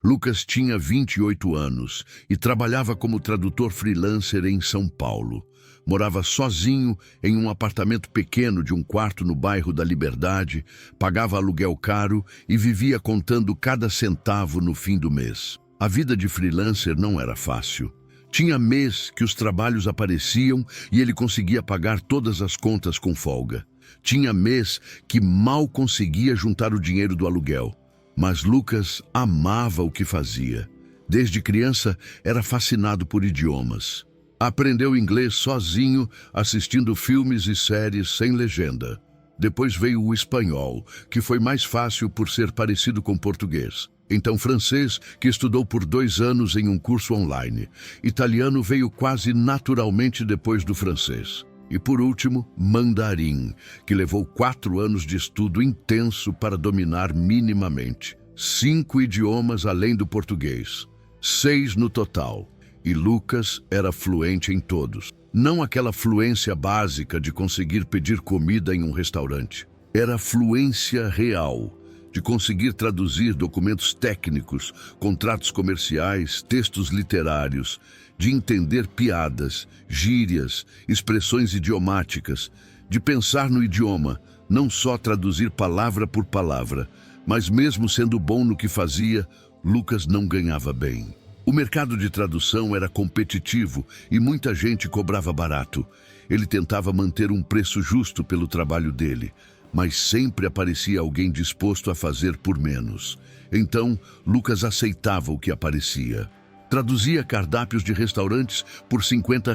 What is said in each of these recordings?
Lucas tinha 28 anos e trabalhava como tradutor freelancer em São Paulo. Morava sozinho em um apartamento pequeno de um quarto no bairro da Liberdade, pagava aluguel caro e vivia contando cada centavo no fim do mês. A vida de freelancer não era fácil. Tinha mês que os trabalhos apareciam e ele conseguia pagar todas as contas com folga. Tinha mês que mal conseguia juntar o dinheiro do aluguel. Mas Lucas amava o que fazia. Desde criança era fascinado por idiomas. Aprendeu inglês sozinho, assistindo filmes e séries sem legenda. Depois veio o espanhol, que foi mais fácil por ser parecido com português. Então francês, que estudou por 2 anos em um curso online. Italiano veio quase naturalmente depois do francês. E por último, mandarim, que levou 4 anos de estudo intenso para dominar minimamente. 5 idiomas além do português. 6 no total. E Lucas era fluente em todos. Não aquela fluência básica de conseguir pedir comida em um restaurante. Era fluência real, de conseguir traduzir documentos técnicos, contratos comerciais, textos literários, de entender piadas, gírias, expressões idiomáticas, de pensar no idioma, não só traduzir palavra por palavra, mas mesmo sendo bom no que fazia, Lucas não ganhava bem. O mercado de tradução era competitivo e muita gente cobrava barato. Ele tentava manter um preço justo pelo trabalho dele, mas sempre aparecia alguém disposto a fazer por menos. Então, Lucas aceitava o que aparecia. Traduzia cardápios de restaurantes por R$ 50,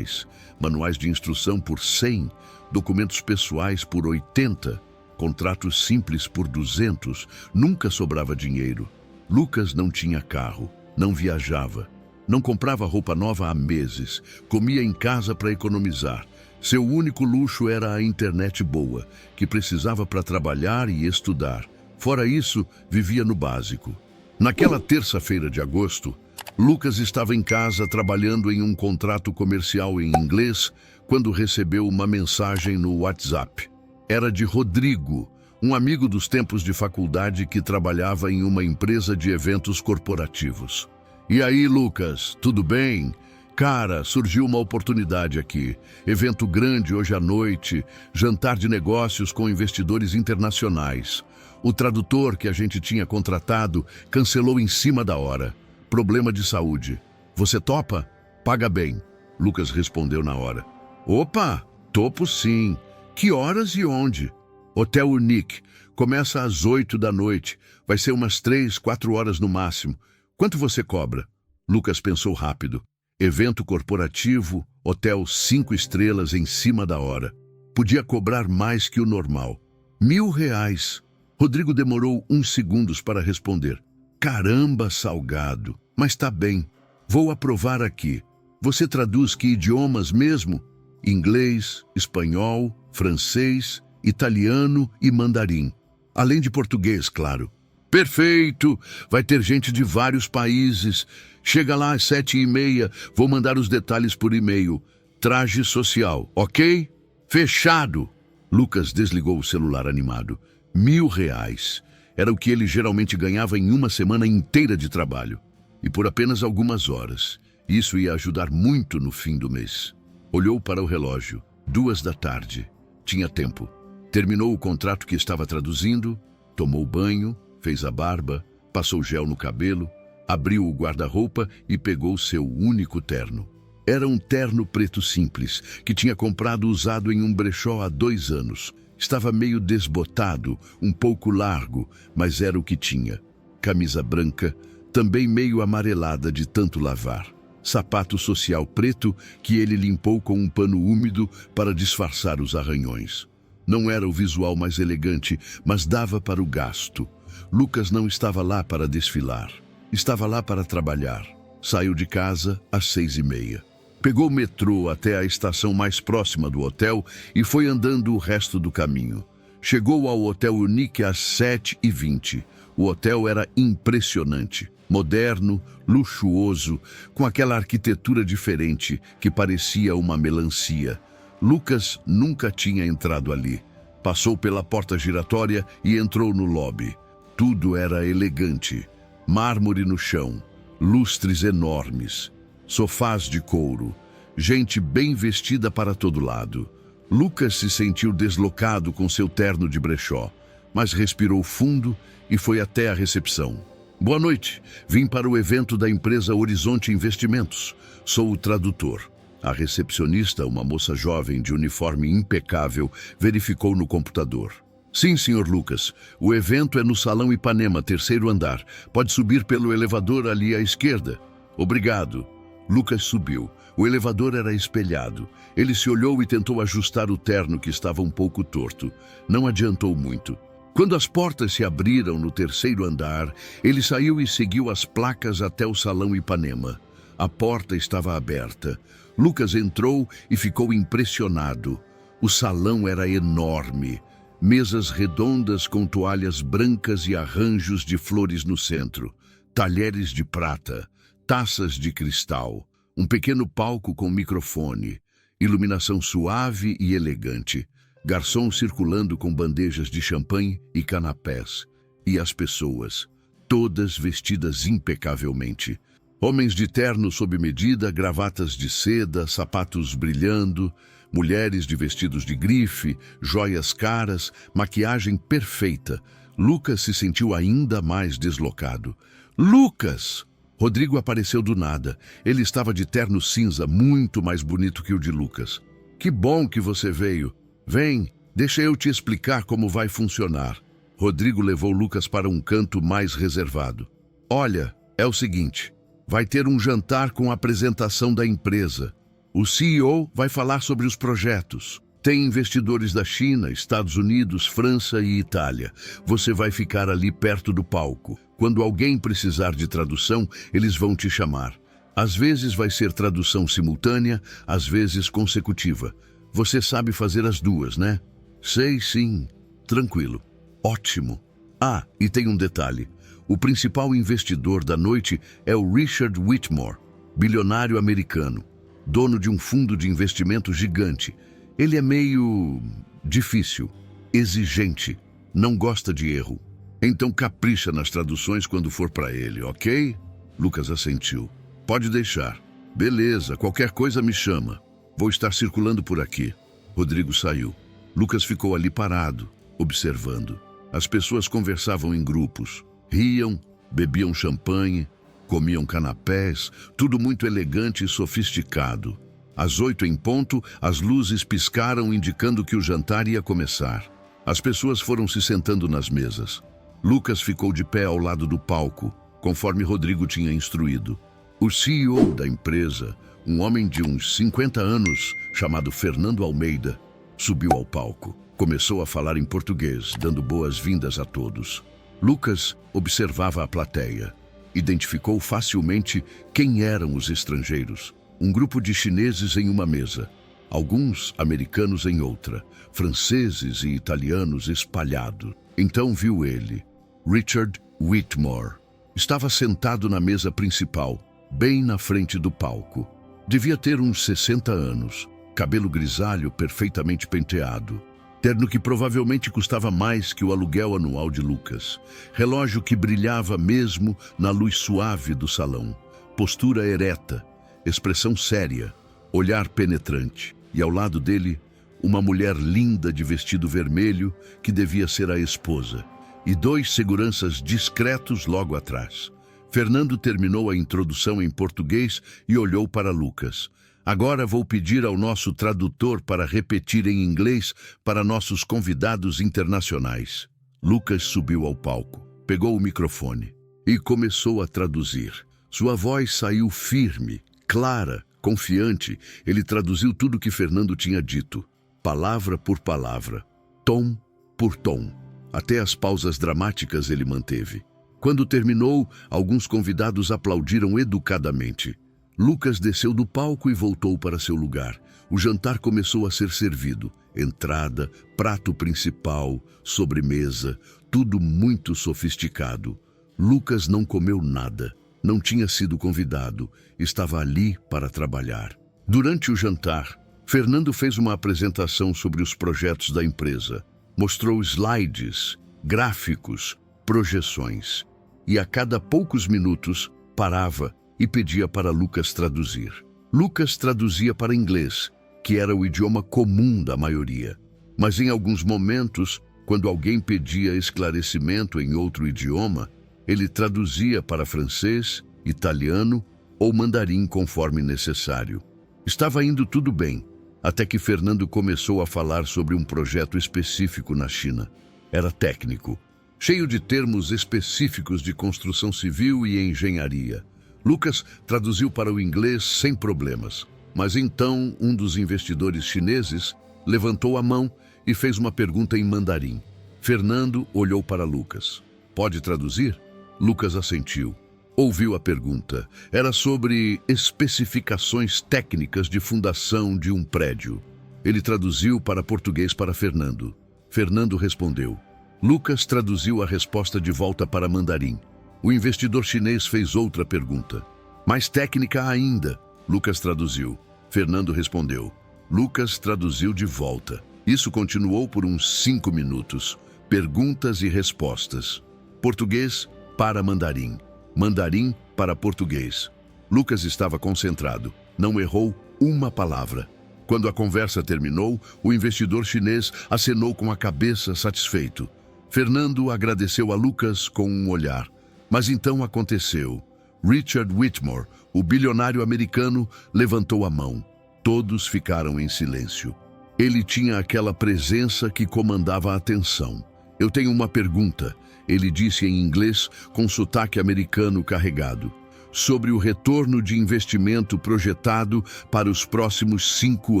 manuais de instrução por 100, documentos pessoais por 80, contratos simples por 200, nunca sobrava dinheiro. Lucas não tinha carro. Não viajava, não comprava roupa nova há meses, comia em casa para economizar. Seu único luxo era a internet boa, que precisava para trabalhar e estudar. Fora isso, vivia no básico. Naquela terça-feira de agosto, Lucas estava em casa trabalhando em um contrato comercial em inglês quando recebeu uma mensagem no WhatsApp. Era de Rodrigo, um amigo dos tempos de faculdade que trabalhava em uma empresa de eventos corporativos. E aí, Lucas, tudo bem? Cara, surgiu uma oportunidade aqui. Evento grande hoje à noite, jantar de negócios com investidores internacionais. O tradutor que a gente tinha contratado cancelou em cima da hora. Problema de saúde. Você topa? Paga bem. Lucas respondeu na hora. Opa, topo sim. Que horas e onde? Hotel Unique. Começa às 8 da noite. Vai ser umas 3, 4 horas no máximo. Quanto você cobra? Lucas pensou rápido. Evento corporativo, hotel 5 estrelas em cima da hora. Podia cobrar mais que o normal. R$ 1.000. Rodrigo demorou uns segundos para responder. Caramba, salgado. Mas tá bem. Vou aprovar aqui. Você traduz que idiomas mesmo? Inglês, espanhol, francês, italiano e mandarim. Além de português, claro. Perfeito! Vai ter gente de vários países. Chega lá às 7h30, vou mandar os detalhes por e-mail. Traje social, ok? Fechado! Lucas desligou o celular animado. R$ 1.000. Era o que ele geralmente ganhava em uma semana inteira de trabalho. E por apenas algumas horas. Isso ia ajudar muito no fim do mês. Olhou para o relógio. 2 da tarde. Tinha tempo. Terminou o contrato que estava traduzindo, tomou banho, fez a barba, passou gel no cabelo, abriu o guarda-roupa e pegou seu único terno. Era um terno preto simples, que tinha comprado usado em um brechó há 2 anos. Estava meio desbotado, um pouco largo, mas era o que tinha. Camisa branca, também meio amarelada de tanto lavar. Sapato social preto que ele limpou com um pano úmido para disfarçar os arranhões. Não era o visual mais elegante, mas dava para o gasto. Lucas não estava lá para desfilar. Estava lá para trabalhar. Saiu de casa às 6h30. Pegou o metrô até a estação mais próxima do hotel e foi andando o resto do caminho. Chegou ao Hotel Unique às 7h20. O hotel era impressionante. Moderno, luxuoso, com aquela arquitetura diferente que parecia uma melancia. Lucas nunca tinha entrado ali. Passou pela porta giratória e entrou no lobby. Tudo era elegante. Mármore no chão, lustres enormes, sofás de couro, gente bem vestida para todo lado. Lucas se sentiu deslocado com seu terno de brechó, mas respirou fundo e foi até a recepção. Boa noite, vim para o evento da empresa Horizonte Investimentos. Sou o tradutor. A recepcionista, uma moça jovem de uniforme impecável, verificou no computador. Sim, senhor Lucas. O evento é no Salão Ipanema, 3º andar. Pode subir pelo elevador ali à esquerda. Obrigado. Lucas subiu. O elevador era espelhado. Ele se olhou e tentou ajustar o terno que estava um pouco torto. Não adiantou muito. Quando as portas se abriram no 3º andar, ele saiu e seguiu as placas até o Salão Ipanema. A porta estava aberta. Lucas entrou e ficou impressionado. O salão era enorme. Mesas redondas com toalhas brancas e arranjos de flores no centro. Talheres de prata, taças de cristal. Um pequeno palco com microfone. Iluminação suave e elegante. Garçons circulando com bandejas de champanhe e canapés. E as pessoas, todas vestidas impecavelmente. Homens de terno sob medida, gravatas de seda, sapatos brilhando, mulheres de vestidos de grife, joias caras, maquiagem perfeita. Lucas se sentiu ainda mais deslocado. Lucas! Rodrigo apareceu do nada. Ele estava de terno cinza, muito mais bonito que o de Lucas. Que bom que você veio. Vem, deixa eu te explicar como vai funcionar. Rodrigo levou Lucas para um canto mais reservado. Olha, é o seguinte, vai ter um jantar com a apresentação da empresa. O CEO vai falar sobre os projetos. Tem investidores da China, Estados Unidos, França e Itália. Você vai ficar ali perto do palco. Quando alguém precisar de tradução, eles vão te chamar. Às vezes vai ser tradução simultânea, às vezes consecutiva. Você sabe fazer as duas, né? Sei, sim. Tranquilo. Ótimo. Ah, e tem um detalhe. O principal investidor da noite é o Richard Whitmore, bilionário americano, dono de um fundo de investimento gigante. Ele é meio difícil, exigente, não gosta de erro. Então capricha nas traduções quando for para ele, ok? Lucas assentiu. Pode deixar. Beleza, qualquer coisa me chama. Vou estar circulando por aqui. Rodrigo saiu. Lucas ficou ali parado, observando. As pessoas conversavam em grupos, riam, bebiam champanhe, comiam canapés, tudo muito elegante e sofisticado. Às 8 em ponto, as luzes piscaram indicando que o jantar ia começar. As pessoas foram se sentando nas mesas. Lucas ficou de pé ao lado do palco, conforme Rodrigo tinha instruído. O CEO da empresa, um homem de uns 50 anos, chamado Fernando Almeida, subiu ao palco. Começou a falar em português, dando boas-vindas a todos. Lucas observava a plateia. Identificou facilmente quem eram os estrangeiros. Um grupo de chineses em uma mesa, alguns americanos em outra, franceses e italianos espalhados. Então viu ele, Richard Whitmore. Estava sentado na mesa principal, bem na frente do palco. Devia ter uns 60 anos, cabelo grisalho perfeitamente penteado, terno que provavelmente custava mais que o aluguel anual de Lucas, relógio que brilhava mesmo na luz suave do salão, postura ereta, expressão séria, olhar penetrante, e ao lado dele, uma mulher linda de vestido vermelho que devia ser a esposa, e 2 seguranças discretos logo atrás. Fernando terminou a introdução em português e olhou para Lucas. Agora vou pedir ao nosso tradutor para repetir em inglês para nossos convidados internacionais. Lucas subiu ao palco, pegou o microfone e começou a traduzir. Sua voz saiu firme, clara, confiante. Ele traduziu tudo que Fernando tinha dito, palavra por palavra, tom por tom. Até as pausas dramáticas ele manteve. Quando terminou, alguns convidados aplaudiram educadamente. Lucas desceu do palco e voltou para seu lugar. O jantar começou a ser servido. Entrada, prato principal, sobremesa, tudo muito sofisticado. Lucas não comeu nada. Não tinha sido convidado. Estava ali para trabalhar. Durante o jantar, Fernando fez uma apresentação sobre os projetos da empresa. Mostrou slides, gráficos, projeções. e a cada poucos minutos parava e pedia para Lucas traduzir. Lucas traduzia para inglês, que era o idioma comum da maioria. Mas em alguns momentos, quando alguém pedia esclarecimento em outro idioma, ele traduzia para francês, italiano ou mandarim conforme necessário. Estava indo tudo bem, até que Fernando começou a falar sobre um projeto específico na China. Era técnico, cheio de termos específicos de construção civil e engenharia. Lucas traduziu para o inglês sem problemas, mas então um dos investidores chineses levantou a mão e fez uma pergunta em mandarim. Fernando olhou para Lucas. Pode traduzir? Lucas assentiu. Ouviu a pergunta. Era sobre especificações técnicas de fundação de um prédio. Ele traduziu para português para Fernando. Fernando respondeu. Lucas traduziu a resposta de volta para mandarim. O investidor chinês fez outra pergunta. Mais técnica ainda. Lucas traduziu. Fernando respondeu. Lucas traduziu de volta. Isso continuou por uns 5 minutos. Perguntas e respostas. Português para mandarim. Mandarim para português. Lucas estava concentrado. Não errou uma palavra. Quando a conversa terminou, o investidor chinês acenou com a cabeça satisfeito. Fernando agradeceu a Lucas com um olhar. Mas então aconteceu. Richard Whitmore, o bilionário americano, levantou a mão. Todos ficaram em silêncio. Ele tinha aquela presença que comandava a atenção. Eu tenho uma pergunta, ele disse em inglês com sotaque americano carregado, sobre o retorno de investimento projetado para os próximos 5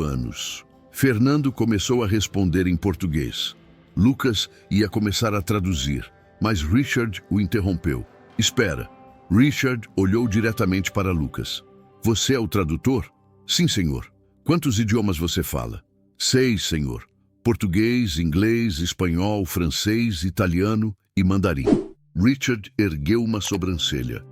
anos. Fernando começou a responder em português. Lucas ia começar a traduzir, mas Richard o interrompeu. Espera. Richard olhou diretamente para Lucas. Você é o tradutor? Sim, senhor. Quantos idiomas você fala? 6, senhor. Português, inglês, espanhol, francês, italiano e mandarim. Richard ergueu uma sobrancelha.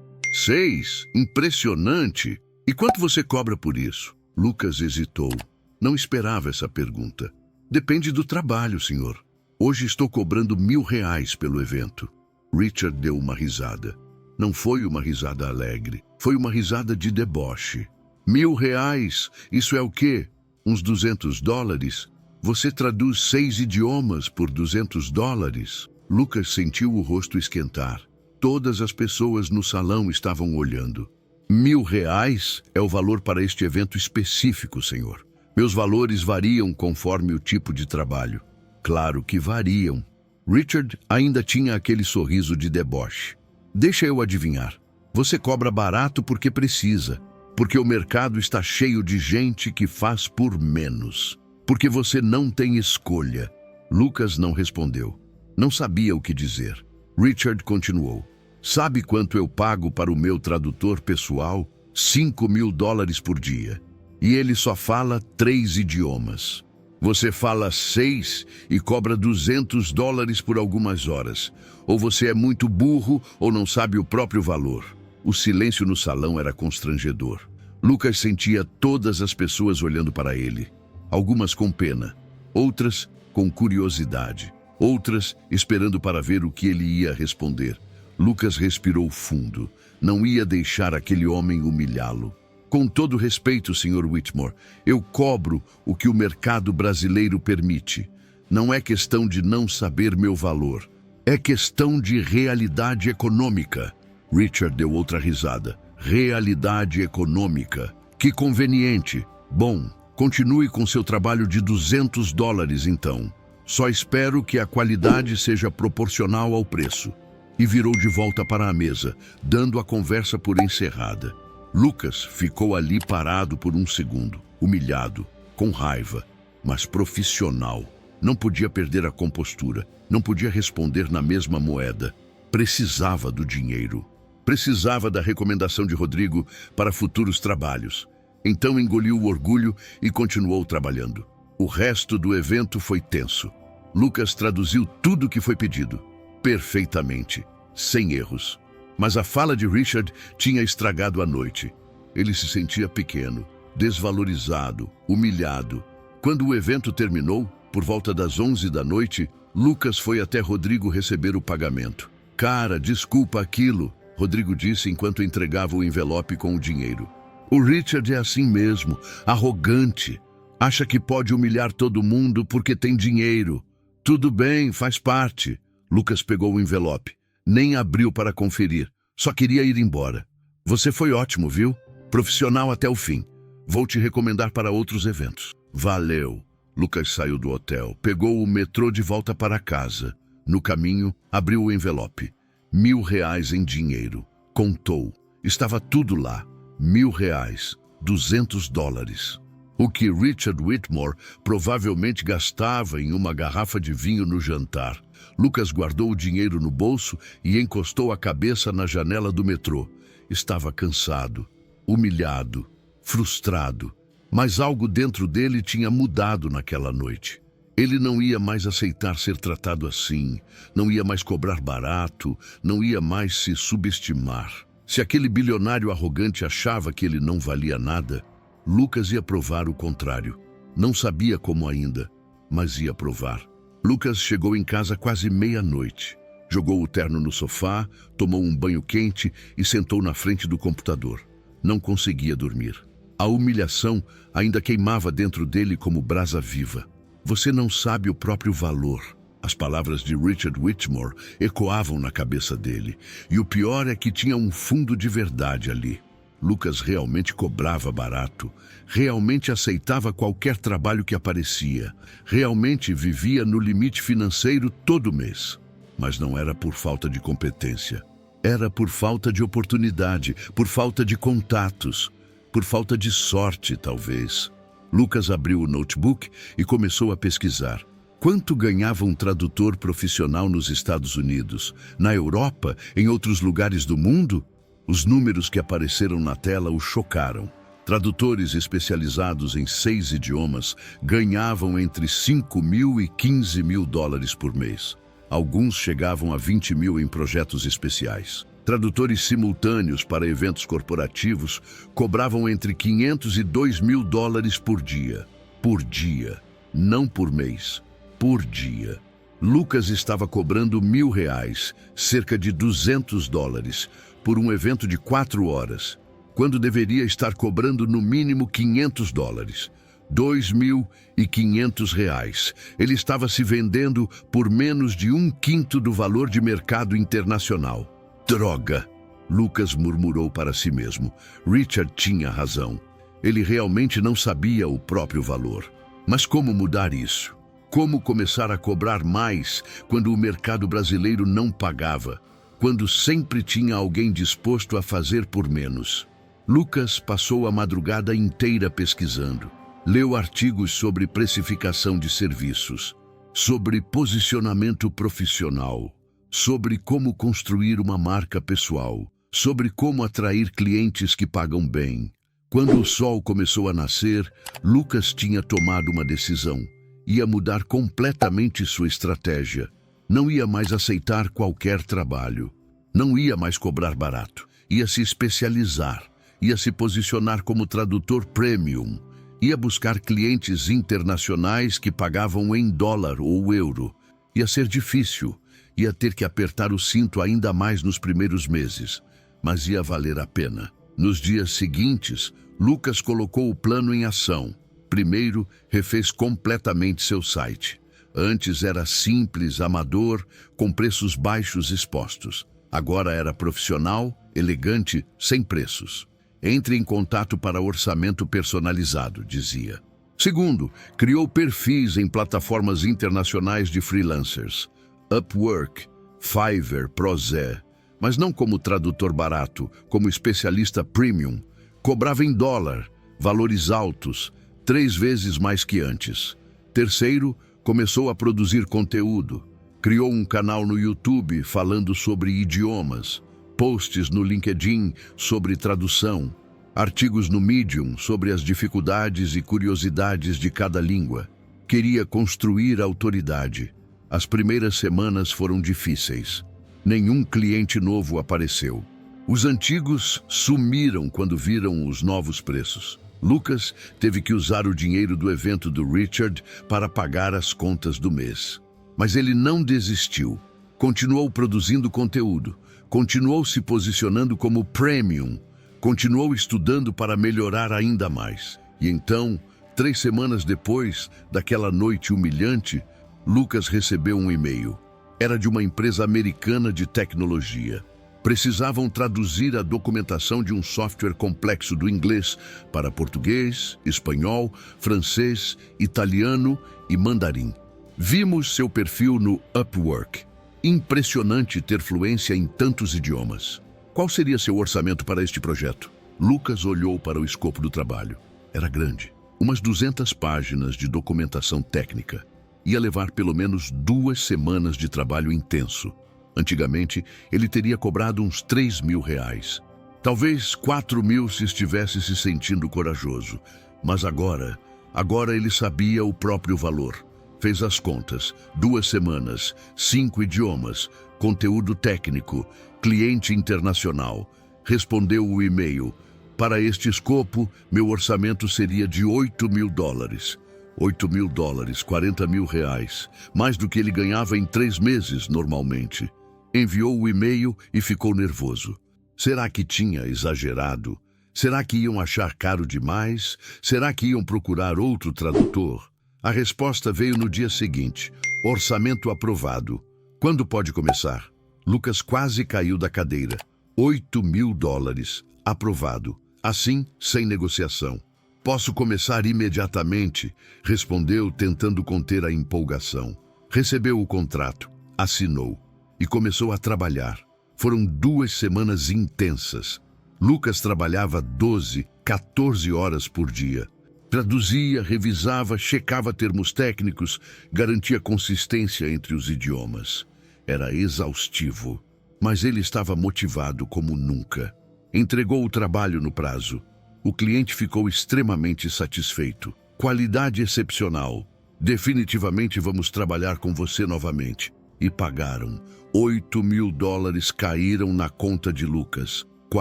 6? Impressionante! E quanto você cobra por isso? Lucas hesitou. Não esperava essa pergunta. Depende do trabalho, senhor. Hoje estou cobrando R$1.000 pelo evento. Richard deu uma risada. Não foi uma risada alegre. Foi uma risada de deboche. R$1.000? Isso é o quê? Uns $200? Você traduz 6 idiomas por $200? Lucas sentiu o rosto esquentar. Todas as pessoas no salão estavam olhando. R$1.000 é o valor para este evento específico, senhor. Meus valores variam conforme o tipo de trabalho. Claro que variam. Richard ainda tinha aquele sorriso de deboche. Deixa eu adivinhar. Você cobra barato porque precisa. Porque o mercado está cheio de gente que faz por menos. Porque você não tem escolha. Lucas não respondeu. Não sabia o que dizer. Richard continuou. Sabe quanto eu pago para o meu tradutor pessoal? $5.000 por dia. E ele só fala 3 idiomas. Você fala 6 e cobra $200 por algumas horas. Ou você é muito burro ou não sabe o próprio valor. O silêncio no salão era constrangedor. Lucas sentia todas as pessoas olhando para ele. Algumas com pena, outras com curiosidade, outras esperando para ver o que ele ia responder. Lucas respirou fundo. Não ia deixar aquele homem humilhá-lo. Com todo respeito, Sr. Whitmore, eu cobro o que o mercado brasileiro permite. Não é questão de não saber meu valor. É questão de realidade econômica. Richard deu outra risada. Realidade econômica. Que conveniente. Bom, continue com seu trabalho de $200, então. Só espero que a qualidade seja proporcional ao preço. E virou de volta para a mesa, dando a conversa por encerrada. Lucas ficou ali parado por um segundo, humilhado, com raiva, mas profissional. Não podia perder a compostura, não podia responder na mesma moeda. Precisava do dinheiro. Precisava da recomendação de Rodrigo para futuros trabalhos. Então engoliu o orgulho e continuou trabalhando. O resto do evento foi tenso. Lucas traduziu tudo o que foi pedido, perfeitamente, sem erros. Mas a fala de Richard tinha estragado a noite. Ele se sentia pequeno, desvalorizado, humilhado. Quando o evento terminou, por volta das 11 da noite, Lucas foi até Rodrigo receber o pagamento. Cara, desculpa aquilo, Rodrigo disse enquanto entregava o envelope com o dinheiro. O Richard é assim mesmo, arrogante. Acha que pode humilhar todo mundo porque tem dinheiro. Tudo bem, faz parte. Lucas pegou o envelope. Nem abriu para conferir. Só queria ir embora. Você foi ótimo, viu? Profissional até o fim. Vou te recomendar para outros eventos. Valeu. Lucas saiu do hotel, pegou o metrô de volta para casa. No caminho, abriu o envelope. R$1.000 em dinheiro. Contou. Estava tudo lá. R$1.000. $200. O que Richard Whitmore provavelmente gastava em uma garrafa de vinho no jantar. Lucas guardou o dinheiro no bolso e encostou a cabeça na janela do metrô. Estava cansado, humilhado, frustrado, mas algo dentro dele tinha mudado naquela noite. Ele não ia mais aceitar ser tratado assim, não ia mais cobrar barato, não ia mais se subestimar. Se aquele bilionário arrogante achava que ele não valia nada, Lucas ia provar o contrário. Não sabia como ainda, mas ia provar. Lucas chegou em casa quase meia-noite. Jogou o terno no sofá, tomou um banho quente e sentou na frente do computador. Não conseguia dormir. A humilhação ainda queimava dentro dele como brasa viva. Você não sabe o próprio valor. As palavras de Richard Whitmore ecoavam na cabeça dele. E o pior é que tinha um fundo de verdade ali. Lucas realmente cobrava barato, realmente aceitava qualquer trabalho que aparecia, realmente vivia no limite financeiro todo mês. Mas não era por falta de competência. Era por falta de oportunidade, por falta de contatos, por falta de sorte, talvez. Lucas abriu o notebook e começou a pesquisar. Quanto ganhava um tradutor profissional nos Estados Unidos, na Europa, em outros lugares do mundo? Os números que apareceram na tela o chocaram. Tradutores especializados em 6 idiomas ganhavam entre $5.000 e $15.000 por mês. Alguns chegavam a 20 mil em projetos especiais. Tradutores simultâneos para eventos corporativos cobravam entre $500 e $2.000 por dia. Por dia, não por mês. Por dia. Lucas estava cobrando R$1.000, cerca de $200, por um evento de 4 horas, quando deveria estar cobrando no mínimo $500. R$2.500. Ele estava se vendendo por menos de 1/5 do valor de mercado internacional. Droga! Lucas murmurou para si mesmo. Richard tinha razão. Ele realmente não sabia o próprio valor. Mas como mudar isso? Como começar a cobrar mais quando o mercado brasileiro não pagava? Quando sempre tinha alguém disposto a fazer por menos? Lucas passou a madrugada inteira pesquisando. Leu artigos sobre precificação de serviços, sobre posicionamento profissional, sobre como construir uma marca pessoal, sobre como atrair clientes que pagam bem. Quando o sol começou a nascer, Lucas tinha tomado uma decisão. Ia mudar completamente sua estratégia. Não ia mais aceitar qualquer trabalho. Não ia mais cobrar barato. Ia se especializar. Ia se posicionar como tradutor premium. Ia buscar clientes internacionais que pagavam em dólar ou euro. Ia ser difícil. Ia ter que apertar o cinto ainda mais nos primeiros meses. Mas ia valer a pena. Nos dias seguintes, Lucas colocou o plano em ação. Primeiro, refez completamente seu site. Antes era simples, amador, com preços baixos expostos. Agora era profissional, elegante, sem preços. Entre em contato para orçamento personalizado, dizia. Segundo, criou perfis em plataformas internacionais de freelancers. Upwork, Fiverr, Prozé. Mas não como tradutor barato, como especialista premium. Cobrava em dólar, valores altos, 3 vezes mais que antes. Terceiro, começou a produzir conteúdo. Criou um canal no YouTube falando sobre idiomas, posts no LinkedIn sobre tradução, artigos no Medium sobre as dificuldades e curiosidades de cada língua. Queria construir autoridade. As primeiras semanas foram difíceis. Nenhum cliente novo apareceu. Os antigos sumiram quando viram os novos preços. Lucas teve que usar o dinheiro do evento do Richard para pagar as contas do mês. Mas ele não desistiu. Continuou produzindo conteúdo, continuou se posicionando como premium, continuou estudando para melhorar ainda mais. E então, 3 semanas depois daquela noite humilhante, Lucas recebeu um e-mail. Era de uma empresa americana de tecnologia. Precisavam traduzir a documentação de um software complexo do inglês para português, espanhol, francês, italiano e mandarim. Vimos seu perfil no Upwork. Impressionante ter fluência em tantos idiomas. Qual seria seu orçamento para este projeto? Lucas olhou para o escopo do trabalho. Era grande. Umas 200 páginas de documentação técnica. Ia levar pelo menos 2 semanas de trabalho intenso. Antigamente, ele teria cobrado uns R$ 3.000. Talvez 4.000 se estivesse se sentindo corajoso. Mas agora ele sabia o próprio valor. Fez as contas. 2 semanas, 5 idiomas, conteúdo técnico, cliente internacional. Respondeu o e-mail. Para este escopo, meu orçamento seria de $8.000. $8.000, R$ 40.000, mais do que ele ganhava em 3 meses normalmente. Enviou o e-mail e ficou nervoso. Será que tinha exagerado? Será que iam achar caro demais? Será que iam procurar outro tradutor? A resposta veio no dia seguinte. Orçamento aprovado. Quando pode começar? Lucas quase caiu da cadeira. $8.000. Aprovado. Assim, sem negociação. Posso começar imediatamente, respondeu, tentando conter a empolgação. Recebeu o contrato, assinou e começou a trabalhar. Foram 2 semanas intensas. Lucas trabalhava 12, 14 horas por dia. Traduzia, revisava, checava termos técnicos, garantia consistência entre os idiomas. Era exaustivo, mas ele estava motivado como nunca. Entregou o trabalho no prazo. O cliente ficou extremamente satisfeito. Qualidade excepcional. Definitivamente vamos trabalhar com você novamente. E pagaram. $8.000 caíram na conta de Lucas. R$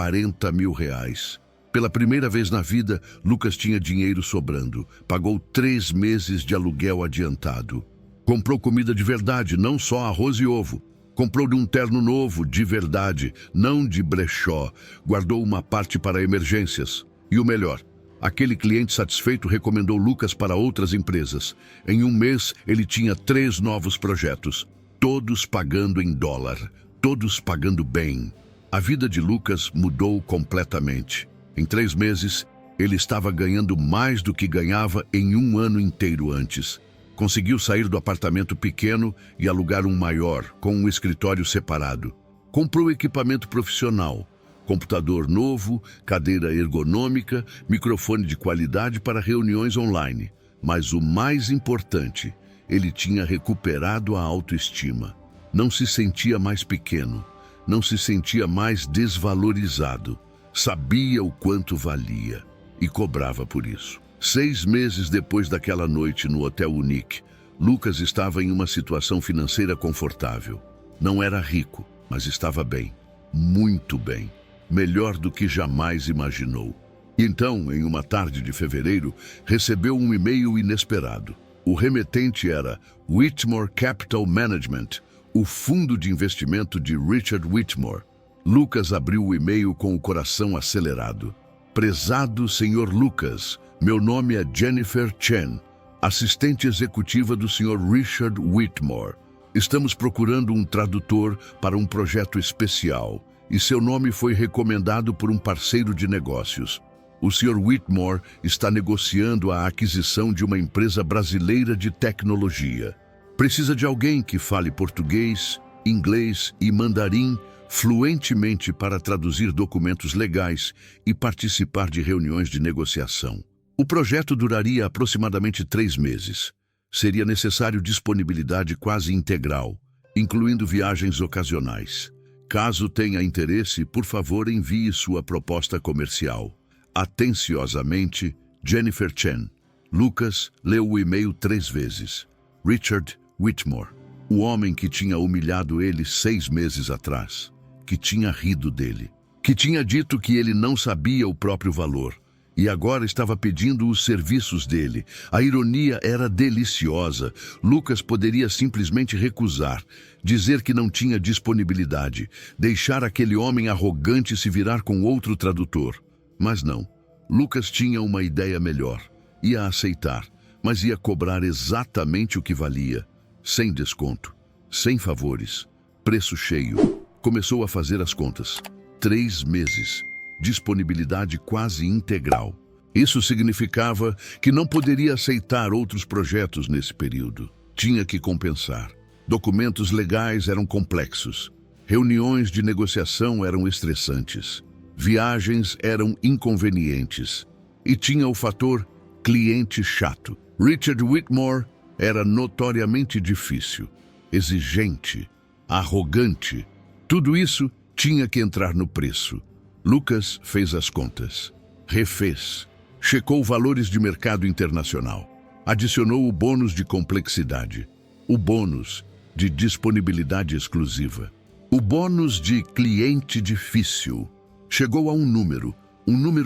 40.000. Pela primeira vez na vida, Lucas tinha dinheiro sobrando. Pagou 3 meses de aluguel adiantado. Comprou comida de verdade, não só arroz e ovo. Comprou de um terno novo, de verdade, não de brechó. Guardou uma parte para emergências. E o melhor, aquele cliente satisfeito recomendou Lucas para outras empresas. Em 1 mês, ele tinha 3 novos projetos. Todos pagando em dólar. Todos pagando bem. A vida de Lucas mudou completamente. Em 3 meses, ele estava ganhando mais do que ganhava em 1 ano inteiro antes. Conseguiu sair do apartamento pequeno e alugar um maior, com um escritório separado. Comprou equipamento profissional, computador novo, cadeira ergonômica, microfone de qualidade para reuniões online. Mas o mais importante, ele tinha recuperado a autoestima. Não se sentia mais pequeno, não se sentia mais desvalorizado. Sabia o quanto valia e cobrava por isso. 6 meses depois daquela noite no Hotel Unique, Lucas estava em uma situação financeira confortável. Não era rico, mas estava bem, muito bem, melhor do que jamais imaginou. Então, em uma tarde de fevereiro, recebeu um e-mail inesperado. O remetente era Whitmore Capital Management, o fundo de investimento de Richard Whitmore. Lucas abriu o e-mail com o coração acelerado. Prezado Sr. Lucas, meu nome é Jennifer Chen, assistente executiva do Sr. Richard Whitmore. Estamos procurando um tradutor para um projeto especial e seu nome foi recomendado por um parceiro de negócios. O Sr. Whitmore está negociando a aquisição de uma empresa brasileira de tecnologia. Precisa de alguém que fale português, inglês e mandarim fluentemente para traduzir documentos legais e participar de reuniões de negociação. O projeto duraria aproximadamente 3 meses. Seria necessário disponibilidade quase integral, incluindo viagens ocasionais. Caso tenha interesse, por favor, envie sua proposta comercial. Atenciosamente, Jennifer Chen. Lucas leu o e-mail 3 vezes. Richard Whitmore, o homem que tinha humilhado ele 6 meses atrás, que tinha rido dele, que tinha dito que ele não sabia o próprio valor, e agora estava pedindo os serviços dele. A ironia era deliciosa. Lucas poderia simplesmente recusar, dizer que não tinha disponibilidade, deixar aquele homem arrogante se virar com outro tradutor. Mas não. Lucas tinha uma ideia melhor. Ia aceitar, mas ia cobrar exatamente o que valia. Sem desconto, sem favores, preço cheio. Começou a fazer as contas. 3 meses. Disponibilidade quase integral. Isso significava que não poderia aceitar outros projetos nesse período. Tinha que compensar. Documentos legais eram complexos. Reuniões de negociação eram estressantes. Viagens eram inconvenientes. E tinha o fator cliente chato. Richard Whitmore era notoriamente difícil, exigente, arrogante. Tudo isso tinha que entrar no preço. Lucas fez as contas, refez, checou valores de mercado internacional, adicionou o bônus de complexidade, o bônus de disponibilidade exclusiva, o bônus de cliente difícil. Chegou a um número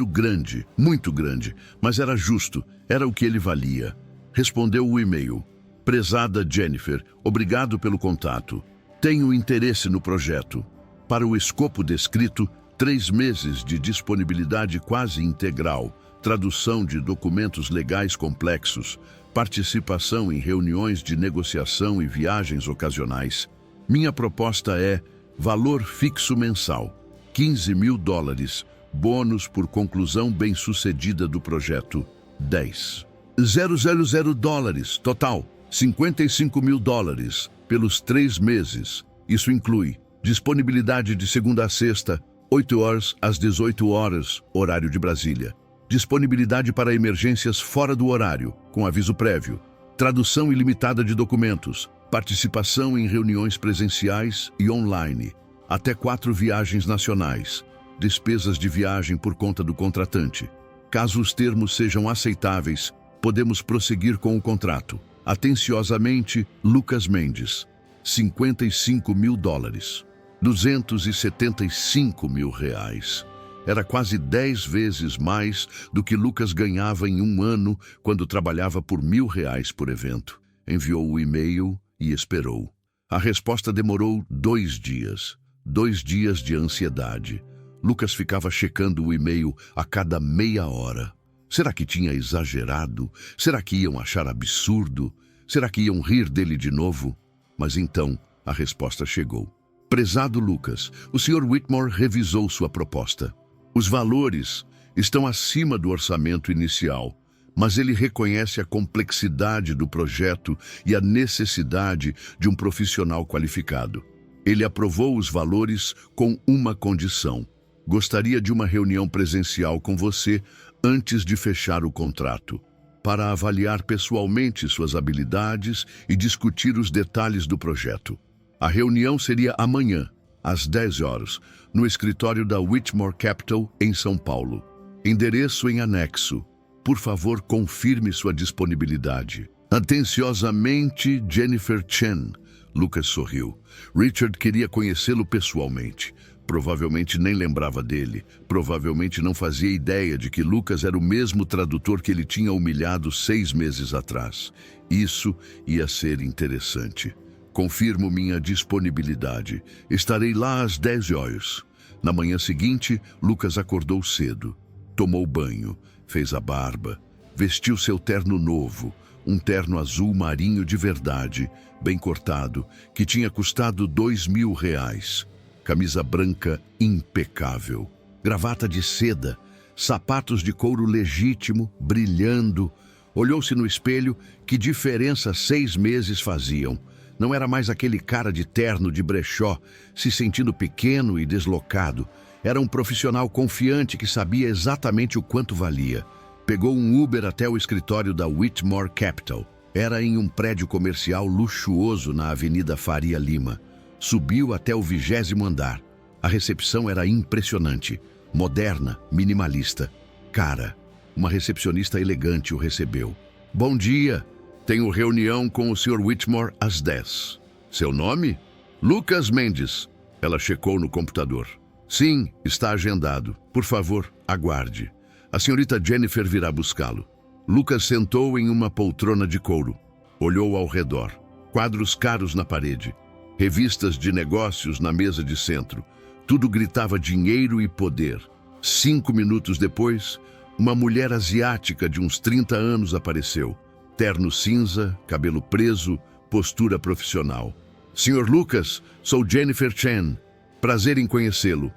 grande, muito grande, mas era justo, era o que ele valia. Respondeu o e-mail. Prezada Jennifer, obrigado pelo contato. Tenho interesse no projeto. Para o escopo descrito, 3 meses de disponibilidade quase integral, tradução de documentos legais complexos, participação em reuniões de negociação e viagens ocasionais. Minha proposta é valor fixo mensal, $15.000, bônus por conclusão bem-sucedida do projeto, $10.000, total, $55.000 pelos 3 meses. Isso inclui disponibilidade de segunda a sexta, 8 horas às 18 horas, horário de Brasília. Disponibilidade para emergências fora do horário, com aviso prévio. Tradução ilimitada de documentos. Participação em reuniões presenciais e online. Até 4 viagens nacionais. Despesas de viagem por conta do contratante. Caso os termos sejam aceitáveis, podemos prosseguir com o contrato. Atenciosamente, Lucas Mendes. $55.000. R$275.000. Era quase 10 vezes mais do que Lucas ganhava em um ano quando trabalhava por R$1.000 por evento. Enviou o e-mail e esperou. A resposta demorou 2 dias. 2 dias de ansiedade. Lucas ficava checando o e-mail a cada meia hora. Será que tinha exagerado? Será que iam achar absurdo? Será que iam rir dele de novo? Mas então a resposta chegou. Prezado Lucas, o Sr. Whitmore revisou sua proposta. Os valores estão acima do orçamento inicial, mas ele reconhece a complexidade do projeto e a necessidade de um profissional qualificado. Ele aprovou os valores com uma condição. Gostaria de uma reunião presencial com você antes de fechar o contrato, para avaliar pessoalmente suas habilidades e discutir os detalhes do projeto. A reunião seria amanhã, às 10 horas, no escritório da Whitmore Capital, em São Paulo. Endereço em anexo. Por favor, confirme sua disponibilidade. Atenciosamente, Jennifer Chen. Lucas sorriu. Richard queria conhecê-lo pessoalmente. Provavelmente nem lembrava dele. Provavelmente não fazia ideia de que Lucas era o mesmo tradutor que ele tinha humilhado 6 meses atrás. Isso ia ser interessante. Confirmo minha disponibilidade. Estarei lá às 10 horas. Na manhã seguinte, Lucas acordou cedo. Tomou banho, fez a barba, vestiu seu terno novo, um terno azul marinho de verdade, bem cortado, que tinha custado R$2.000. Camisa branca impecável, gravata de seda, sapatos de couro legítimo, brilhando. Olhou-se no espelho, que diferença 6 meses faziam. Não era mais aquele cara de terno de brechó, se sentindo pequeno e deslocado. Era um profissional confiante que sabia exatamente o quanto valia. Pegou um Uber até o escritório da Whitmore Capital. Era em um prédio comercial luxuoso na Avenida Faria Lima. Subiu até o 20º andar. A recepção era impressionante, moderna, minimalista. Cara, uma recepcionista elegante o recebeu. Bom dia! Tenho reunião com o Sr. Whitmore às 10. Seu nome? Lucas Mendes. Ela checou no computador. Sim, está agendado. Por favor, aguarde. A senhorita Jennifer virá buscá-lo. Lucas sentou em uma poltrona de couro. Olhou ao redor. Quadros caros na parede. Revistas de negócios na mesa de centro. Tudo gritava dinheiro e poder. 5 minutos depois, uma mulher asiática de uns 30 anos apareceu. Terno cinza, cabelo preso, postura profissional. Senhor Lucas, sou Jennifer Chen. Prazer em conhecê-lo.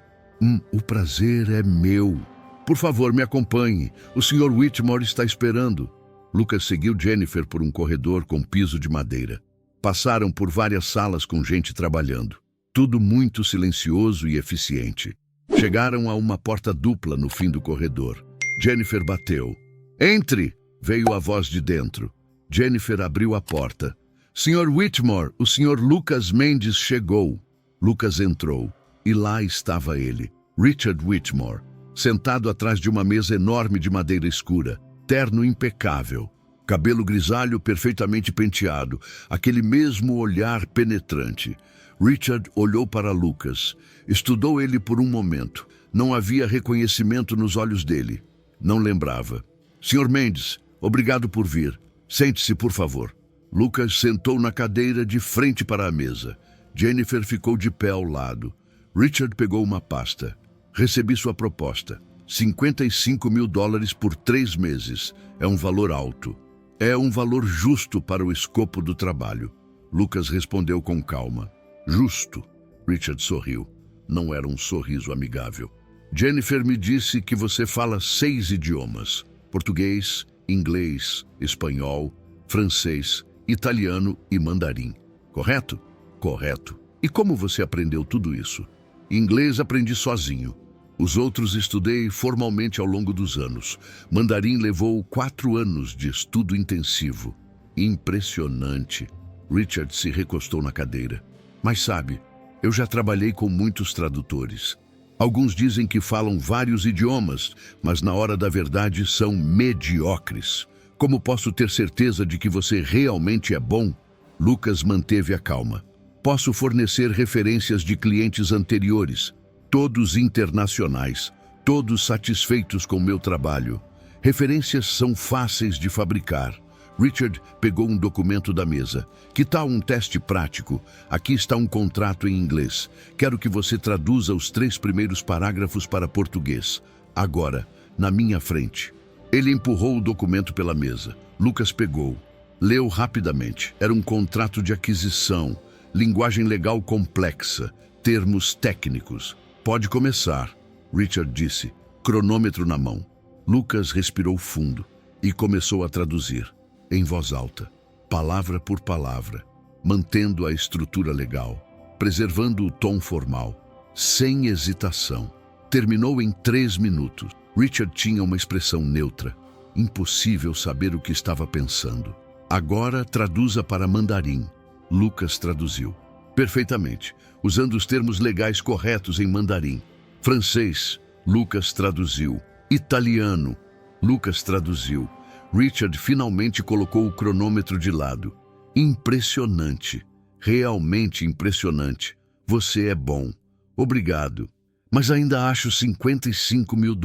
O prazer é meu. Por favor, me acompanhe. O Sr. Whitmore está esperando. Lucas seguiu Jennifer por um corredor com piso de madeira. Passaram por várias salas com gente trabalhando. Tudo muito silencioso e eficiente. Chegaram a uma porta dupla no fim do corredor. Jennifer bateu. Entre! Veio a voz de dentro. Jennifer abriu a porta. Sr. Whitmore, o Sr. Lucas Mendes chegou. Lucas entrou. E lá estava ele, Richard Whitmore, sentado atrás de uma mesa enorme de madeira escura, terno impecável, cabelo grisalho perfeitamente penteado, aquele mesmo olhar penetrante. Richard olhou para Lucas, estudou ele por um momento. Não havia reconhecimento nos olhos dele. Não lembrava. Sr. Mendes, obrigado por vir. Sente-se, por favor. Lucas sentou na cadeira de frente para a mesa. Jennifer ficou de pé ao lado. Richard pegou uma pasta. Recebi sua proposta. $55 mil por 3 meses. É um valor alto. É um valor justo para o escopo do trabalho. Lucas respondeu com calma. Justo. Richard sorriu. Não era um sorriso amigável. Jennifer me disse que você fala 6 idiomas. Português, inglês, espanhol, francês, italiano e mandarim. Correto? Correto. E como você aprendeu tudo isso? Inglês aprendi sozinho. Os outros estudei formalmente ao longo dos anos. Mandarim levou 4 anos de estudo intensivo. Impressionante. Richard se recostou na cadeira. Mas sabe, eu já trabalhei com muitos tradutores. Alguns dizem que falam vários idiomas, mas na hora da verdade são mediocres. Como posso ter certeza de que você realmente é bom? Lucas manteve a calma. Posso fornecer referências de clientes anteriores, todos internacionais, todos satisfeitos com meu trabalho. Referências são fáceis de fabricar. Richard pegou um documento da mesa. Que tal um teste prático? Aqui está um contrato em inglês. Quero que você traduza os 3 primeiros parágrafos para português. Agora, na minha frente. Ele empurrou o documento pela mesa. Lucas pegou. Leu rapidamente. Era um contrato de aquisição. Linguagem legal complexa. Termos técnicos. Pode começar, Richard disse, cronômetro na mão. Lucas respirou fundo e começou a traduzir, em voz alta, palavra por palavra, mantendo a estrutura legal, preservando o tom formal, sem hesitação. Terminou em 3 minutos. Richard tinha uma expressão neutra. Impossível saber o que estava pensando. Agora traduza para mandarim. Lucas traduziu. Perfeitamente, usando os termos legais corretos em mandarim. Francês, Lucas traduziu. Italiano, Lucas traduziu. Richard finalmente colocou o cronômetro de lado. Impressionante, realmente impressionante. Você é bom. Obrigado. Mas ainda acho $55 mil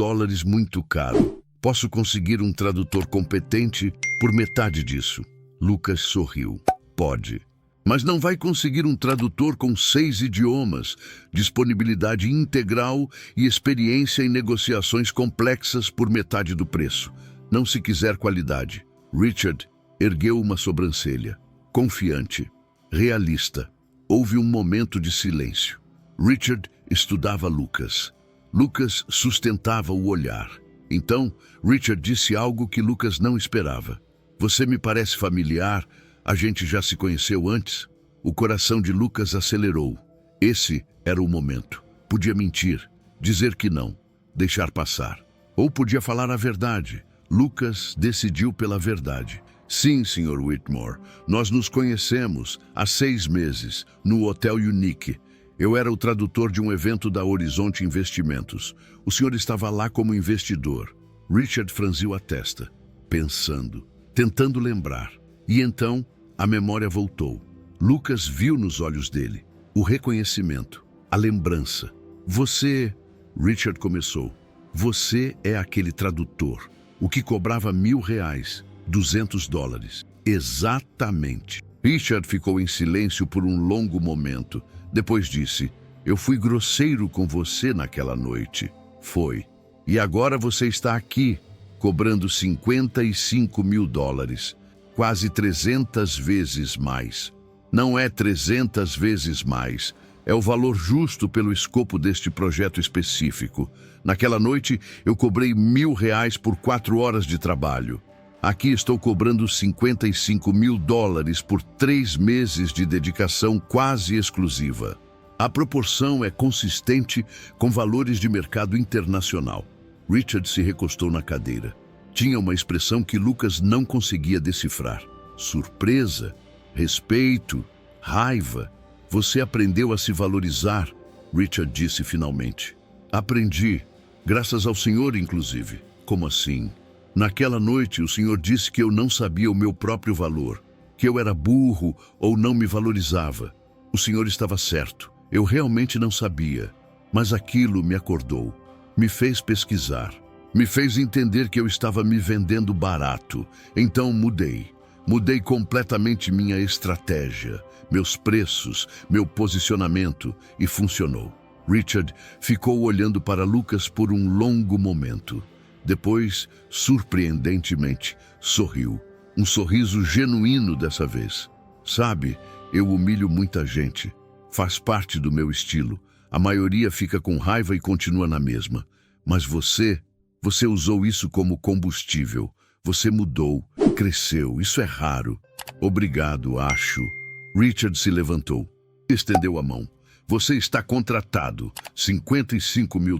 muito caro. Posso conseguir um tradutor competente por metade disso. Lucas sorriu. Pode. Mas não vai conseguir um tradutor com 6 idiomas, disponibilidade integral e experiência em negociações complexas por metade do preço. Não se quiser qualidade. Richard ergueu uma sobrancelha. Confiante. Realista. Houve um momento de silêncio. Richard estudava Lucas. Lucas sustentava o olhar. Então, Richard disse algo que Lucas não esperava. Você me parece familiar. A gente já se conheceu antes? O coração de Lucas acelerou. Esse era o momento. Podia mentir, dizer que não, deixar passar. Ou podia falar a verdade. Lucas decidiu pela verdade. Sim, Sr. Whitmore, nós nos conhecemos há 6 meses, no Hotel Unique. Eu era o tradutor de um evento da Horizonte Investimentos. O senhor estava lá como investidor. Richard franziu a testa, pensando, tentando lembrar. E então, a memória voltou. Lucas viu nos olhos dele o reconhecimento, a lembrança. Você, Richard começou. Você é aquele tradutor, o que cobrava R$ 1.000, $200. Exatamente. Richard ficou em silêncio por um longo momento. Depois disse: eu fui grosseiro com você naquela noite. Foi. E agora você está aqui, cobrando $55 mil. Quase 300 vezes mais. Não é 300 vezes mais. É o valor justo pelo escopo deste projeto específico. Naquela noite, eu cobrei R$ 1.000 por 4 horas de trabalho. Aqui estou cobrando $55 mil por 3 meses de dedicação quase exclusiva. A proporção é consistente com valores de mercado internacional. Richard se recostou na cadeira. Tinha uma expressão que Lucas não conseguia decifrar. Surpresa, respeito, raiva. Você aprendeu a se valorizar, Richard disse finalmente. Aprendi, graças ao senhor, inclusive. Como assim? Naquela noite, o senhor disse que eu não sabia o meu próprio valor, que eu era burro ou não me valorizava. O senhor estava certo. Eu realmente não sabia, mas aquilo me acordou, me fez pesquisar, me fez entender que eu estava me vendendo barato. Então mudei completamente minha estratégia, meus preços, meu posicionamento e funcionou. Richard ficou olhando para Lucas por um longo momento. Depois, surpreendentemente, sorriu. Um sorriso genuíno dessa vez. Sabe, eu humilho muita gente. Faz parte do meu estilo. A maioria fica com raiva e continua na mesma. Mas você usou isso como combustível. Você mudou, cresceu. Isso é raro. Obrigado, acho. Richard se levantou. Estendeu a mão. Você está contratado. $55 mil,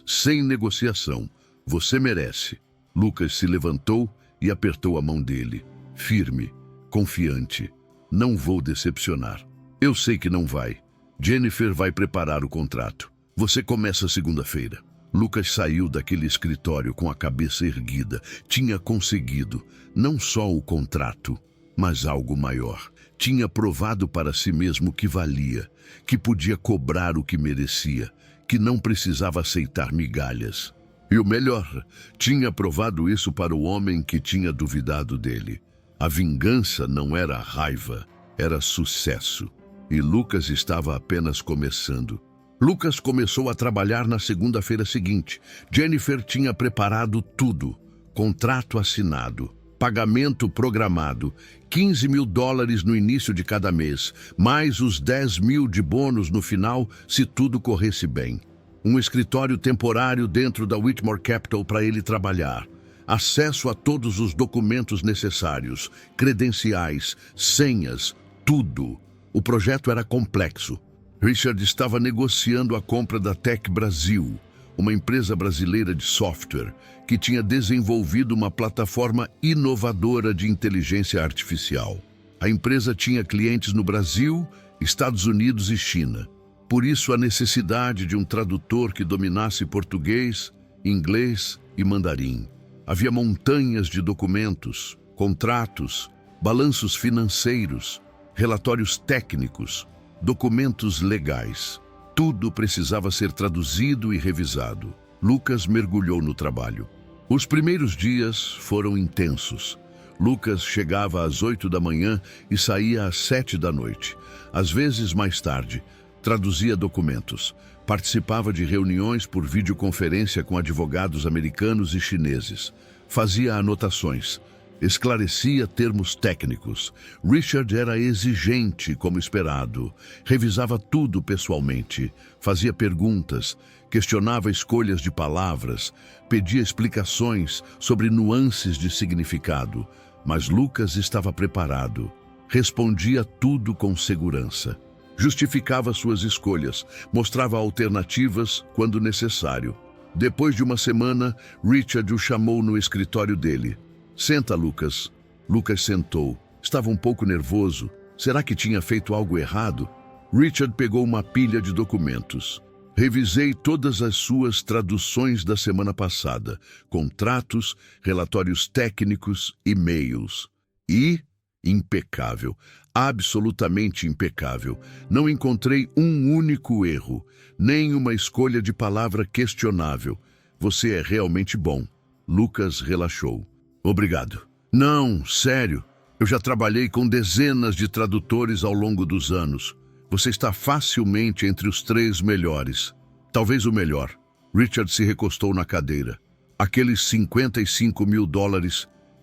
sem negociação. Você merece. Lucas se levantou e apertou a mão dele. Firme, confiante. Não vou decepcionar. Eu sei que não vai. Jennifer vai preparar o contrato. Você começa segunda-feira. Lucas saiu daquele escritório com a cabeça erguida. Tinha conseguido não só o contrato, mas algo maior. Tinha provado para si mesmo que valia, que podia cobrar o que merecia, que não precisava aceitar migalhas. E o melhor, tinha provado isso para o homem que tinha duvidado dele. A vingança não era raiva, era sucesso. E Lucas estava apenas começando. Lucas começou a trabalhar na segunda-feira seguinte. Jennifer tinha preparado tudo. Contrato assinado, pagamento programado, $15 mil no início de cada mês, mais os 10 mil de bônus no final, se tudo corresse bem. Um escritório temporário dentro da Whitmore Capital para ele trabalhar. Acesso a todos os documentos necessários, credenciais, senhas, tudo. O projeto era complexo. Richard estava negociando a compra da Tech Brasil, uma empresa brasileira de software que tinha desenvolvido uma plataforma inovadora de inteligência artificial. A empresa tinha clientes no Brasil, Estados Unidos e China. Por isso, a necessidade de um tradutor que dominasse português, inglês e mandarim. Havia montanhas de documentos, contratos, balanços financeiros, relatórios técnicos, documentos legais. Tudo precisava ser traduzido e revisado. Lucas mergulhou no trabalho. Os primeiros dias foram intensos. Lucas chegava às 8 da manhã e saía às 7 da noite. Às vezes mais tarde, traduzia documentos. Participava de reuniões por videoconferência com advogados americanos e chineses. Fazia anotações. Esclarecia termos técnicos. Richard era exigente, como esperado. Revisava tudo pessoalmente. Fazia perguntas. Questionava escolhas de palavras. Pedia explicações sobre nuances de significado. Mas Lucas estava preparado. Respondia tudo com segurança. Justificava suas escolhas. Mostrava alternativas quando necessário. Depois de uma semana, Richard o chamou no escritório dele. Senta, Lucas. Lucas sentou. Estava um pouco nervoso. Será que tinha feito algo errado? Richard pegou uma pilha de documentos. Revisei todas as suas traduções da semana passada. Contratos, relatórios técnicos, e-mails. E impecável. Absolutamente impecável. Não encontrei um único erro, nem uma escolha de palavra questionável. Você é realmente bom. Lucas relaxou. Obrigado. Não, sério. Eu já trabalhei com dezenas de tradutores ao longo dos anos. Você está facilmente entre os 3 melhores. Talvez o melhor. Richard se recostou na cadeira. Aqueles $55 mil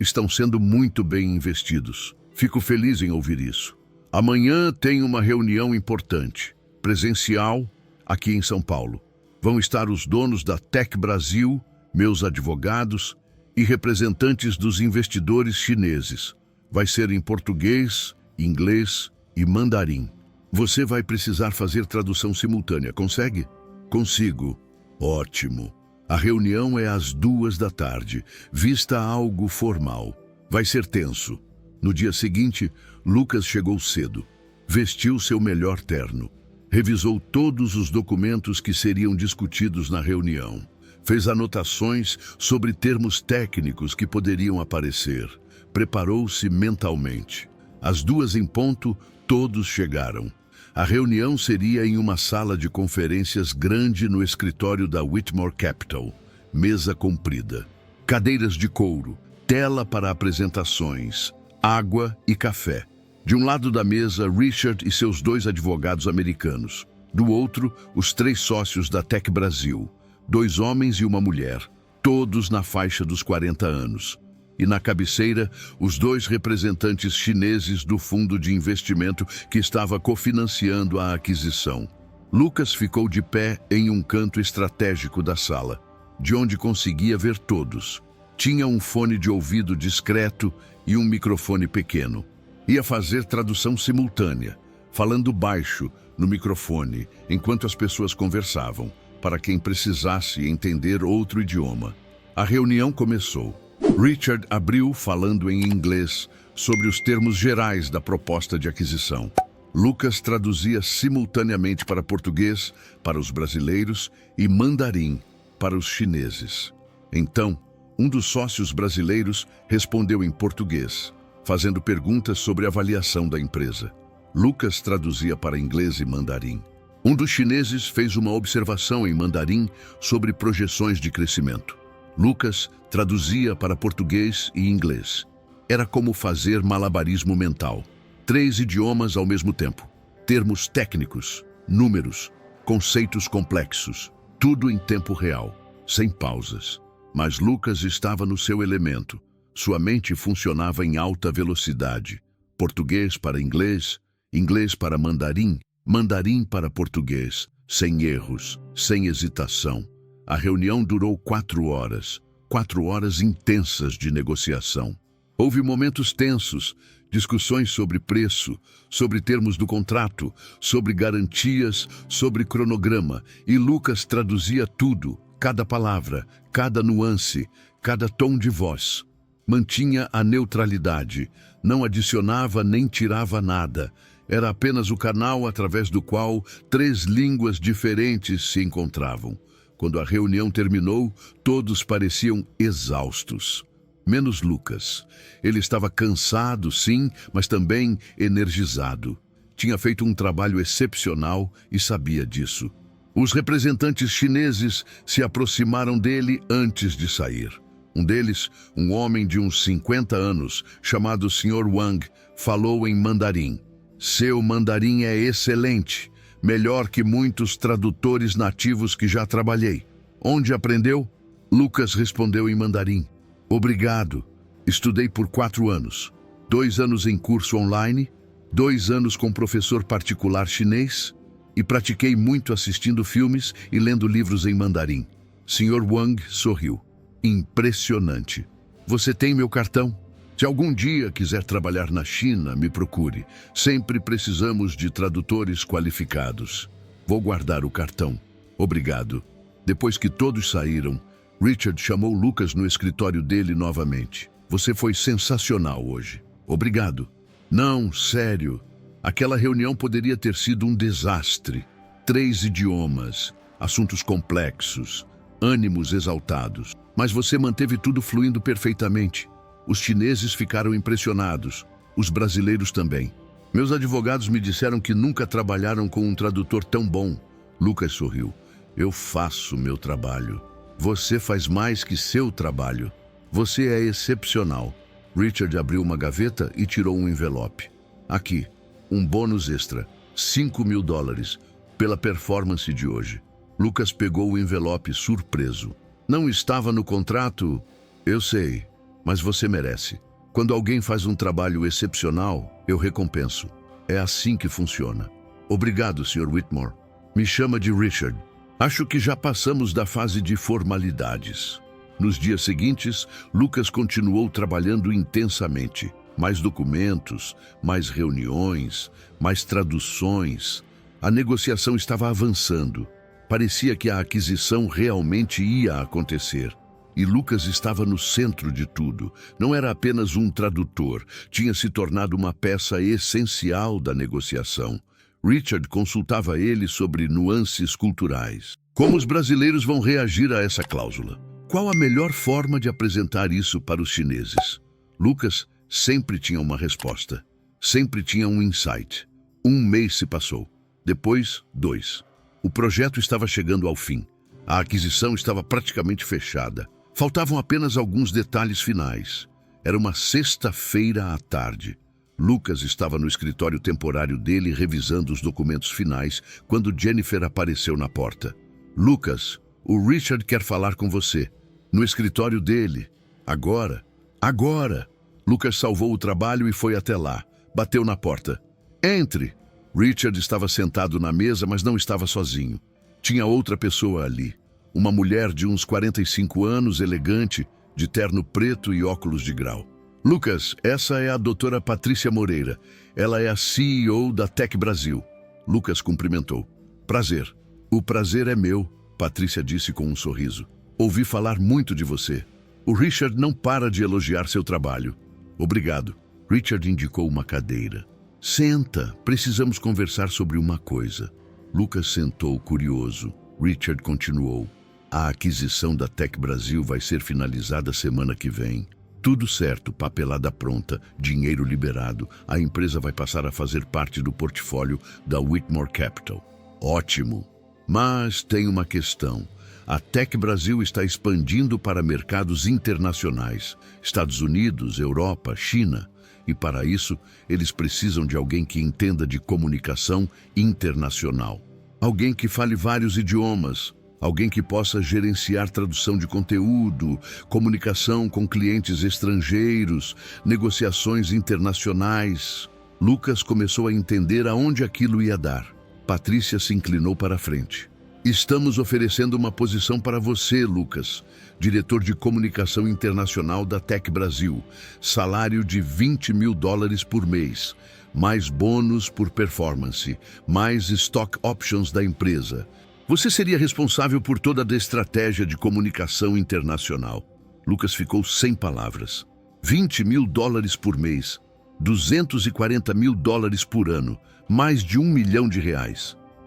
estão sendo muito bem investidos. Fico feliz em ouvir isso. Amanhã tem uma reunião importante, presencial, aqui em São Paulo. Vão estar os donos da Tech Brasil, meus advogados e representantes dos investidores chineses. Vai ser em português, inglês e mandarim. Você vai precisar fazer tradução simultânea, consegue? Consigo. Ótimo. A reunião é às 14h, vista algo formal. Vai ser tenso. No dia seguinte, Lucas chegou cedo. Vestiu seu melhor terno. Revisou todos os documentos que seriam discutidos na reunião. Fez anotações sobre termos técnicos que poderiam aparecer. Preparou-se mentalmente. Às 2h, todos chegaram. A reunião seria em uma sala de conferências grande no escritório da Whitmore Capital. Mesa comprida. Cadeiras de couro. Tela para apresentações. Água e café. De um lado da mesa, Richard e seus 2 advogados americanos. Do outro, os 3 sócios da Tech Brasil. 2 homens e uma mulher. Todos na faixa dos 40 anos. E na cabeceira, os 2 representantes chineses do fundo de investimento que estava cofinanciando a aquisição. Lucas ficou de pé em um canto estratégico da sala, de onde conseguia ver todos. Tinha um fone de ouvido discreto e um microfone pequeno. Ia fazer tradução simultânea, falando baixo no microfone, enquanto as pessoas conversavam, para quem precisasse entender outro idioma. A reunião começou. Richard abriu falando em inglês sobre os termos gerais da proposta de aquisição. Lucas traduzia simultaneamente para português, para os brasileiros, e mandarim, para os chineses. Então, um dos sócios brasileiros respondeu em português, fazendo perguntas sobre a avaliação da empresa. Lucas traduzia para inglês e mandarim. Um dos chineses fez uma observação em mandarim sobre projeções de crescimento. Lucas traduzia para português e inglês. Era como fazer malabarismo mental. 3 idiomas ao mesmo tempo. Termos técnicos, números, conceitos complexos. Tudo em tempo real, sem pausas. Mas Lucas estava no seu elemento. Sua mente funcionava em alta velocidade. Português para inglês, inglês para mandarim, mandarim para português. Sem erros, sem hesitação. A reunião durou 4 horas. 4 horas intensas de negociação. Houve momentos tensos, discussões sobre preço, sobre termos do contrato, sobre garantias, sobre cronograma, e Lucas traduzia tudo, cada palavra, cada nuance, cada tom de voz. Mantinha a neutralidade, não adicionava nem tirava nada. Era apenas o canal através do qual 3 línguas diferentes se encontravam. Quando a reunião terminou, todos pareciam exaustos. Menos Lucas. Ele estava cansado, sim, mas também energizado. Tinha feito um trabalho excepcional e sabia disso. Os representantes chineses se aproximaram dele antes de sair. Um deles, um homem de uns 50 anos, chamado Sr. Wang, falou em mandarim. Seu mandarim é excelente. Melhor que muitos tradutores nativos que já trabalhei. Onde aprendeu? Lucas respondeu em mandarim. Obrigado. Estudei por 4 anos. 2 anos em curso online, 2 anos com professor particular chinês e pratiquei muito assistindo filmes e lendo livros em mandarim. Sr. Wang sorriu. Impressionante. Você tem meu cartão? Se algum dia quiser trabalhar na China, me procure. Sempre precisamos de tradutores qualificados. Vou guardar o cartão. Obrigado. Depois que todos saíram, Richard chamou Lucas no escritório dele novamente. Você foi sensacional hoje. Obrigado. Não, sério. Aquela reunião poderia ter sido um desastre. 3 idiomas, assuntos complexos, ânimos exaltados. Mas você manteve tudo fluindo perfeitamente. Os chineses ficaram impressionados, os brasileiros também. Meus advogados me disseram que nunca trabalharam com um tradutor tão bom. Lucas sorriu. Eu faço meu trabalho. Você faz mais que seu trabalho. Você é excepcional. Richard abriu uma gaveta e tirou um envelope. Aqui, um bônus extra, $5.000, pela performance de hoje. Lucas pegou o envelope surpreso. Não estava no contrato? Eu sei, mas você merece. Quando alguém faz um trabalho excepcional, eu recompenso. É assim que funciona. Obrigado, Sr. Whitmore. Me chama de Richard. Acho que já passamos da fase de formalidades. Nos dias seguintes, Lucas continuou trabalhando intensamente. Mais documentos, mais reuniões, mais traduções. A negociação estava avançando. Parecia que a aquisição realmente ia acontecer. E Lucas estava no centro de tudo. Não era apenas um tradutor, tinha se tornado uma peça essencial da negociação. Richard consultava ele sobre nuances culturais. Como os brasileiros vão reagir a essa cláusula? Qual a melhor forma de apresentar isso para os chineses? Lucas sempre tinha uma resposta. Sempre tinha um insight. 1 mês se passou. Depois, 2. O projeto estava chegando ao fim. A aquisição estava praticamente fechada. Faltavam apenas alguns detalhes finais. Era uma sexta-feira à tarde. Lucas estava no escritório temporário dele revisando os documentos finais quando Jennifer apareceu na porta. Lucas, o Richard quer falar com você. No escritório dele. Agora. Agora! Lucas salvou o trabalho e foi até lá. Bateu na porta. Entre! Richard estava sentado na mesa, mas não estava sozinho. Tinha outra pessoa ali. Uma mulher de uns 45 anos, elegante, de terno preto e óculos de grau. Lucas, essa é a doutora Patrícia Moreira. Ela é a CEO da Tech Brasil. Lucas cumprimentou. Prazer. O prazer é meu, Patrícia disse com um sorriso. Ouvi falar muito de você. O Richard não para de elogiar seu trabalho. Obrigado. Richard indicou uma cadeira. Senta, precisamos conversar sobre uma coisa. Lucas sentou curioso. Richard continuou. A aquisição da Tech Brasil vai ser finalizada semana que vem. Tudo certo, papelada pronta, dinheiro liberado. A empresa vai passar a fazer parte do portfólio da Whitmore Capital. Ótimo. Mas tem uma questão. A Tech Brasil está expandindo para mercados internacionais. Estados Unidos, Europa, China. E para isso, eles precisam de alguém que entenda de comunicação internacional. Alguém que fale vários idiomas. Alguém que possa gerenciar tradução de conteúdo, comunicação com clientes estrangeiros, negociações internacionais. Lucas começou a entender aonde aquilo ia dar. Patrícia se inclinou para a frente. Estamos oferecendo uma posição para você, Lucas, diretor de comunicação internacional da Tech Brasil. Salário de $20.000 por mês, mais bônus por performance, mais stock options da empresa. Você seria responsável por toda a estratégia de comunicação internacional. Lucas ficou sem palavras. $20.000 por mês, $240.000 por ano, mais de R$1 milhão.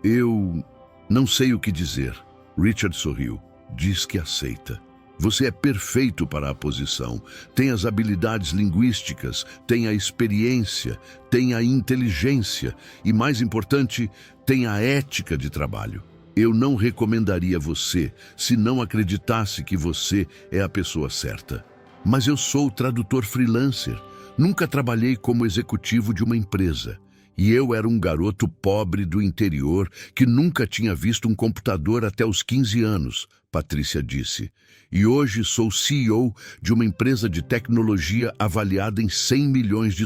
Eu não sei o que dizer. Richard sorriu. Diz que aceita. Você é perfeito para a posição. Tem as habilidades linguísticas, tem a experiência, tem a inteligência e, mais importante, tem a ética de trabalho. Eu não recomendaria você se não acreditasse que você é a pessoa certa. Mas eu sou tradutor freelancer. Nunca trabalhei como executivo de uma empresa. E eu era um garoto pobre do interior que nunca tinha visto um computador até os 15 anos, Patrícia disse. E hoje sou CEO de uma empresa de tecnologia avaliada em $100 milhões.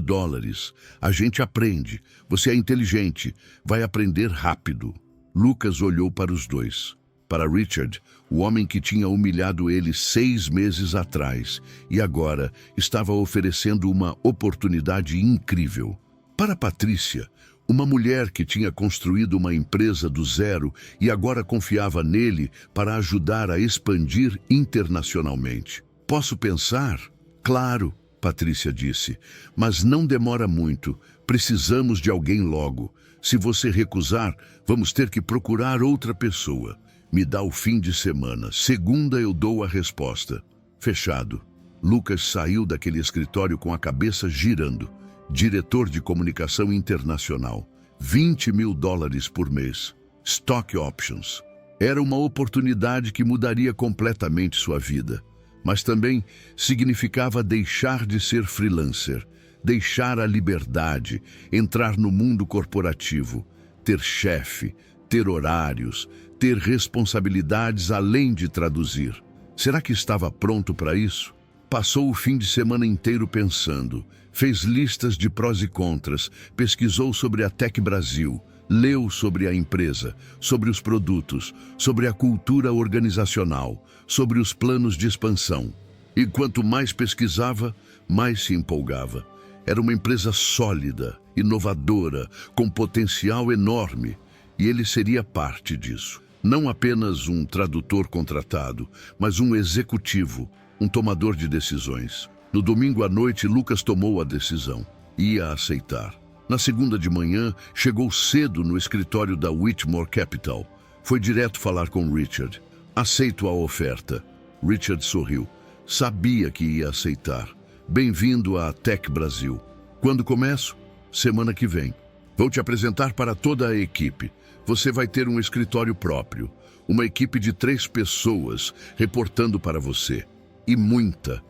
A gente aprende. Você é inteligente. Vai aprender rápido. Lucas olhou para os dois. Para Richard, o homem que tinha humilhado ele 6 meses atrás e agora estava oferecendo uma oportunidade incrível. Para Patrícia, uma mulher que tinha construído uma empresa do zero e agora confiava nele para ajudar a expandir internacionalmente. Posso pensar? Claro, Patrícia disse, mas não demora muito. Precisamos de alguém logo. Se você recusar, vamos ter que procurar outra pessoa. Me dá o fim de semana. Segunda eu dou a resposta. Fechado. Lucas saiu daquele escritório com a cabeça girando. Diretor de comunicação internacional. $20.000 por mês. Stock options. Era uma oportunidade que mudaria completamente sua vida, mas também significava deixar de ser freelancer, deixar a liberdade, entrar no mundo corporativo, ter chefe, ter horários, ter responsabilidades além de traduzir. Será que estava pronto para isso? Passou o fim de semana inteiro pensando, fez listas de prós e contras, pesquisou sobre a Tech Brasil, leu sobre a empresa, sobre os produtos, sobre a cultura organizacional, sobre os planos de expansão. E quanto mais pesquisava, mais se empolgava. Era uma empresa sólida, inovadora, com potencial enorme, e ele seria parte disso. Não apenas um tradutor contratado, mas um executivo, um tomador de decisões. No domingo à noite, Lucas tomou a decisão. Ia aceitar. Na segunda de manhã, chegou cedo no escritório da Whitmore Capital. Foi direto falar com Richard. Aceito a oferta. Richard sorriu. Sabia que ia aceitar. Bem-vindo à Tech Brasil. Quando começo? Semana que vem. Vou te apresentar para toda a equipe. Você vai ter um escritório próprio. Uma equipe de 3 pessoas reportando para você. E muita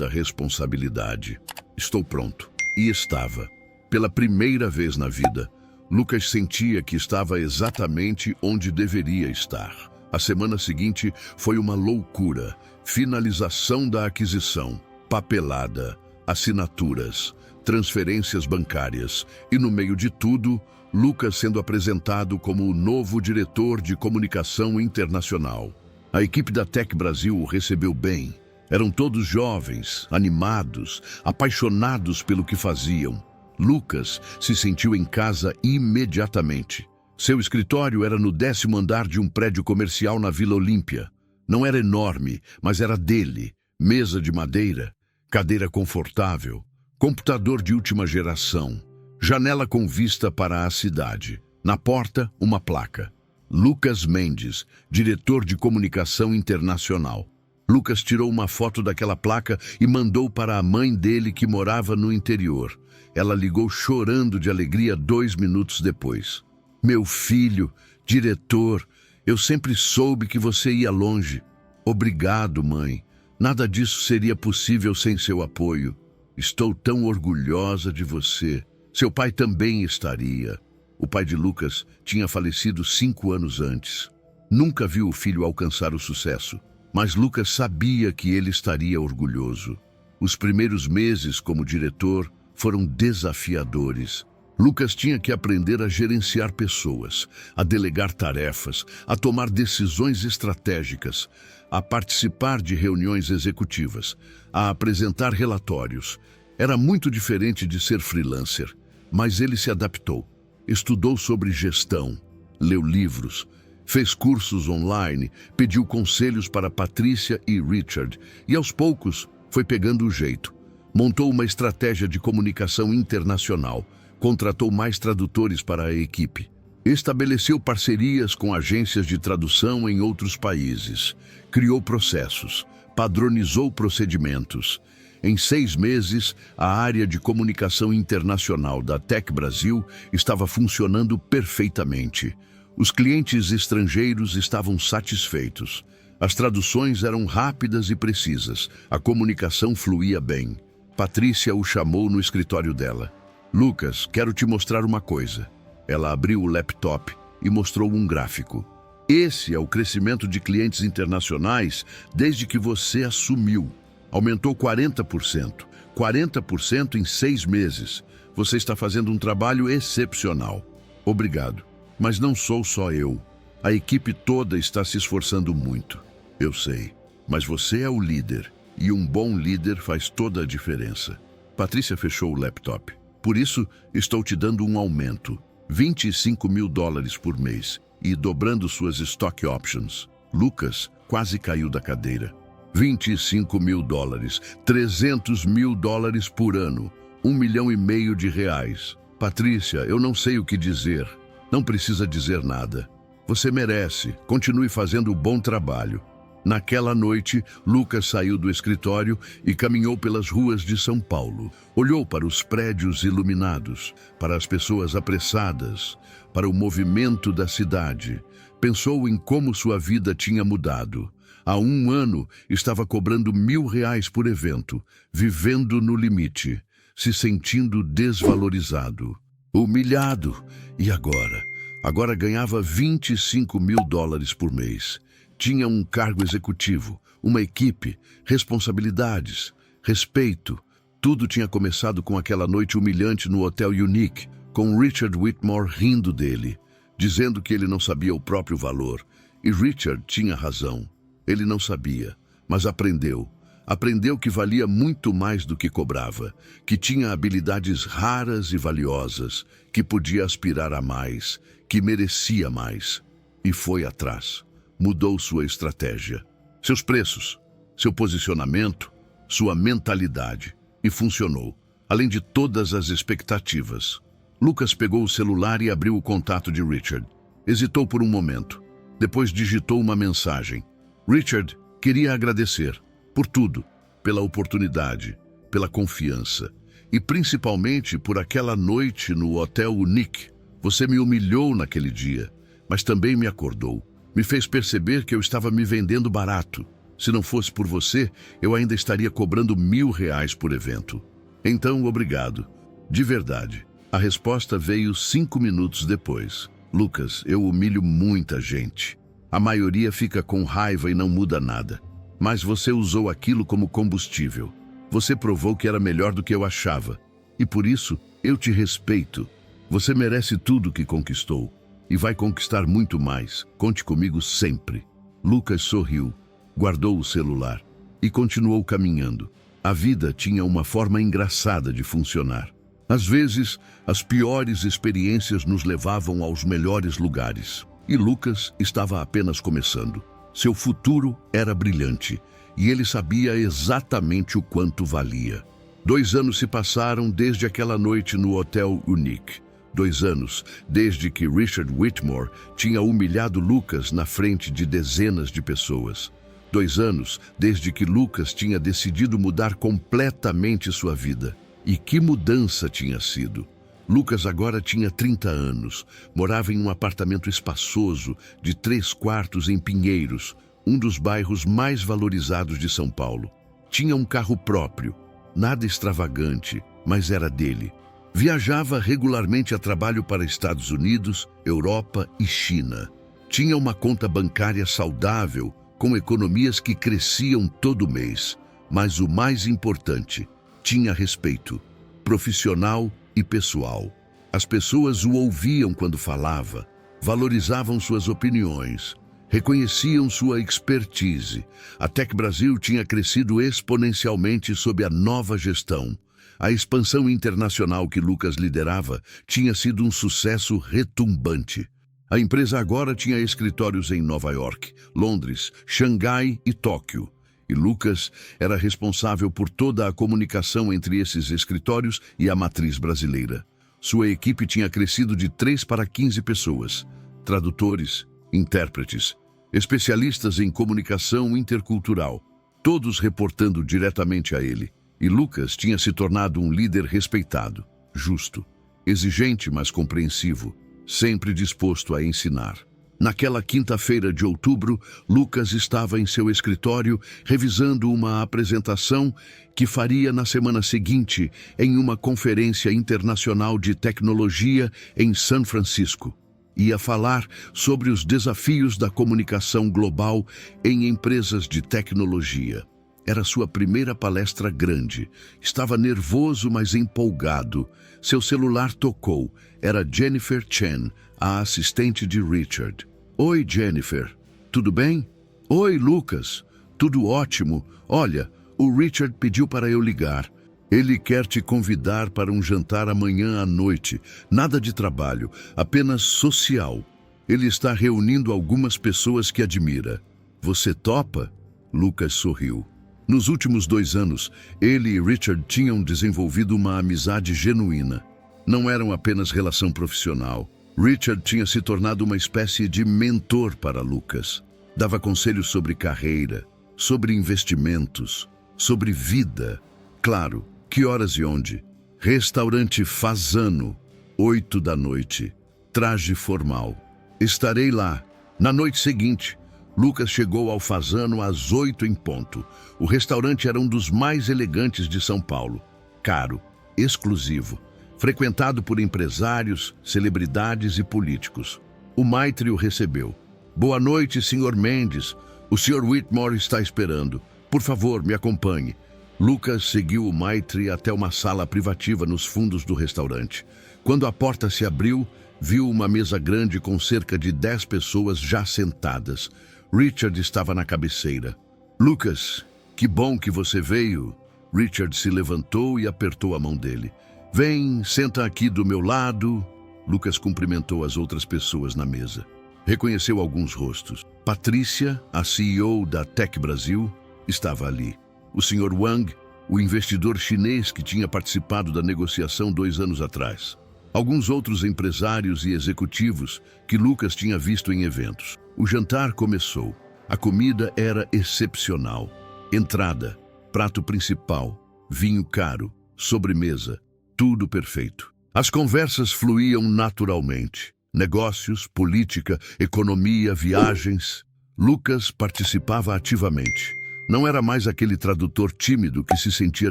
responsabilidade. Estou pronto. E estava. Pela primeira vez na vida, Lucas sentia que estava exatamente onde deveria estar. A semana seguinte foi uma loucura. Finalização da aquisição, papelada, assinaturas, transferências bancárias e, no meio de tudo, Lucas sendo apresentado como o novo diretor de comunicação internacional. A equipe da Tech Brasil o recebeu bem. Eram todos jovens, animados, apaixonados pelo que faziam. Lucas se sentiu em casa imediatamente. Seu escritório era no 10º andar de um prédio comercial na Vila Olímpia. Não era enorme, mas era dele. Mesa de madeira, cadeira confortável, computador de última geração, janela com vista para a cidade. Na porta, uma placa. Lucas Mendes, diretor de comunicação internacional. Lucas tirou uma foto daquela placa e mandou para a mãe dele que morava no interior. Ela ligou chorando de alegria 2 minutos depois. Meu filho, diretor, eu sempre soube que você ia longe. Obrigado, mãe. Nada disso seria possível sem seu apoio. Estou tão orgulhosa de você. Seu pai também estaria. O pai de Lucas tinha falecido 5 anos antes. Nunca viu o filho alcançar o sucesso, mas Lucas sabia que ele estaria orgulhoso. Os primeiros meses como diretor foram desafiadores. Lucas tinha que aprender a gerenciar pessoas, a delegar tarefas, a tomar decisões estratégicas, a participar de reuniões executivas, a apresentar relatórios. Era muito diferente de ser freelancer, mas ele se adaptou. Estudou sobre gestão, leu livros, fez cursos online, pediu conselhos para Patrícia e Richard e, aos poucos, foi pegando o jeito. Montou uma estratégia de comunicação internacional, contratou mais tradutores para a equipe, estabeleceu parcerias com agências de tradução em outros países, criou processos, padronizou procedimentos. Em 6 meses, a área de comunicação internacional da Tech Brasil estava funcionando perfeitamente. Os clientes estrangeiros estavam satisfeitos. As traduções eram rápidas e precisas. A comunicação fluía bem. Patrícia o chamou no escritório dela. Lucas, quero te mostrar uma coisa. Ela abriu o laptop e mostrou um gráfico. Esse é o crescimento de clientes internacionais desde que você assumiu. Aumentou 40%. 40% em 6 meses. Você está fazendo um trabalho excepcional. Obrigado. Mas não sou só eu. A equipe toda está se esforçando muito. Eu sei. Mas você é o líder. E um bom líder faz toda a diferença. Patrícia fechou o laptop. Por isso, estou te dando um aumento. $25.000 por mês. E dobrando suas stock options. Lucas quase caiu da cadeira. $25.000. $300.000 por ano. R$1,5 milhão. Patrícia, eu não sei o que dizer. Não precisa dizer nada. Você merece. Continue fazendo o bom trabalho. Naquela noite, Lucas saiu do escritório e caminhou pelas ruas de São Paulo. Olhou para os prédios iluminados, para as pessoas apressadas, para o movimento da cidade. Pensou em como sua vida tinha mudado. Há um ano, estava cobrando R$ 1.000 por evento, vivendo no limite, se sentindo desvalorizado, humilhado. E agora? Agora ganhava US$ 25.000 por mês. Tinha um cargo executivo, uma equipe, responsabilidades, respeito. Tudo tinha começado com aquela noite humilhante no Hotel Unique, com Richard Whitmore rindo dele, dizendo que ele não sabia o próprio valor. E Richard tinha razão. Ele não sabia, mas aprendeu. Aprendeu que valia muito mais do que cobrava, que tinha habilidades raras e valiosas, que podia aspirar a mais, que merecia mais. E foi atrás. Mudou sua estratégia, seus preços, seu posicionamento, sua mentalidade. E funcionou, além de todas as expectativas. Lucas pegou o celular e abriu o contato de Richard. Hesitou por um momento. Depois digitou uma mensagem. Richard queria agradecer por tudo, pela oportunidade, pela confiança e principalmente por aquela noite no Hotel Unique. Você me humilhou naquele dia, mas também me acordou. Me fez perceber que eu estava me vendendo barato. Se não fosse por você, eu ainda estaria cobrando R$ 1.000 por evento. Então, obrigado. De verdade. A resposta veio 5 minutos depois. Lucas, eu humilho muita gente. A maioria fica com raiva e não muda nada. Mas você usou aquilo como combustível. Você provou que era melhor do que eu achava. E por isso, eu te respeito. Você merece tudo que conquistou. E vai conquistar muito mais. Conte comigo sempre. Lucas sorriu, guardou o celular e continuou caminhando. A vida tinha uma forma engraçada de funcionar. Às vezes, as piores experiências nos levavam aos melhores lugares. E Lucas estava apenas começando. Seu futuro era brilhante e ele sabia exatamente o quanto valia. 2 anos se passaram desde aquela noite no Hotel Unique. 2 anos desde que Richard Whitmore tinha humilhado Lucas na frente de dezenas de pessoas. 2 anos desde que Lucas tinha decidido mudar completamente sua vida. E que mudança tinha sido! Lucas agora tinha 30 anos, morava em um apartamento espaçoso de 3 quartos em Pinheiros, um dos bairros mais valorizados de São Paulo. Tinha um carro próprio, nada extravagante, mas era dele. Viajava regularmente a trabalho para Estados Unidos, Europa e China. Tinha uma conta bancária saudável, com economias que cresciam todo mês. Mas o mais importante, tinha respeito, profissional e pessoal. As pessoas o ouviam quando falava, valorizavam suas opiniões, reconheciam sua expertise. A Tech Brasil tinha crescido exponencialmente sob a nova gestão. A expansão internacional que Lucas liderava tinha sido um sucesso retumbante. A empresa agora tinha escritórios em Nova York, Londres, Xangai e Tóquio. E Lucas era responsável por toda a comunicação entre esses escritórios e a matriz brasileira. Sua equipe tinha crescido de 3 para 15 pessoas, tradutores, intérpretes, especialistas em comunicação intercultural, todos reportando diretamente a ele. E Lucas tinha se tornado um líder respeitado, justo, exigente, mas compreensivo, sempre disposto a ensinar. Naquela quinta-feira de outubro, Lucas estava em seu escritório revisando uma apresentação que faria na semana seguinte em uma conferência internacional de tecnologia em São Francisco. Ia falar sobre os desafios da comunicação global em empresas de tecnologia. Era sua primeira palestra grande. Estava nervoso, mas empolgado. Seu celular tocou. Era Jennifer Chen, a assistente de Richard. Oi, Jennifer. Tudo bem? Oi, Lucas. Tudo ótimo. Olha, o Richard pediu para eu ligar. Ele quer te convidar para um jantar amanhã à noite. Nada de trabalho, apenas social. Ele está reunindo algumas pessoas que admira. Você topa? Lucas sorriu. Nos últimos 2 anos, ele e Richard tinham desenvolvido uma amizade genuína. Não eram apenas relação profissional. Richard tinha se tornado uma espécie de mentor para Lucas. Dava conselhos sobre carreira, sobre investimentos, sobre vida. Claro, que horas e onde? Restaurante Fazano, 8 da noite. Traje formal. Estarei lá. Na noite seguinte, Lucas chegou ao Fasano às 8 em ponto. O restaurante era um dos mais elegantes de São Paulo. Caro, exclusivo, frequentado por empresários, celebridades e políticos. O Maitre o recebeu. Boa noite, Sr. Mendes. O Sr. Whitmore está esperando. Por favor, me acompanhe. Lucas seguiu o Maitre até uma sala privativa nos fundos do restaurante. Quando a porta se abriu, viu uma mesa grande com cerca de 10 pessoas já sentadas. Richard estava na cabeceira. Lucas, que bom que você veio. Richard se levantou e apertou a mão dele. Vem, senta aqui do meu lado. Lucas cumprimentou as outras pessoas na mesa. Reconheceu alguns rostos. Patrícia, a CEO da Tech Brasil, estava ali. O Sr. Wang, o investidor chinês que tinha participado da negociação 2 anos atrás. Alguns outros empresários e executivos que Lucas tinha visto em eventos. O jantar começou. A comida era excepcional. Entrada, prato principal, vinho caro, sobremesa, tudo perfeito. As conversas fluíam naturalmente. Negócios, política, economia, viagens. Lucas participava ativamente. Não era mais aquele tradutor tímido que se sentia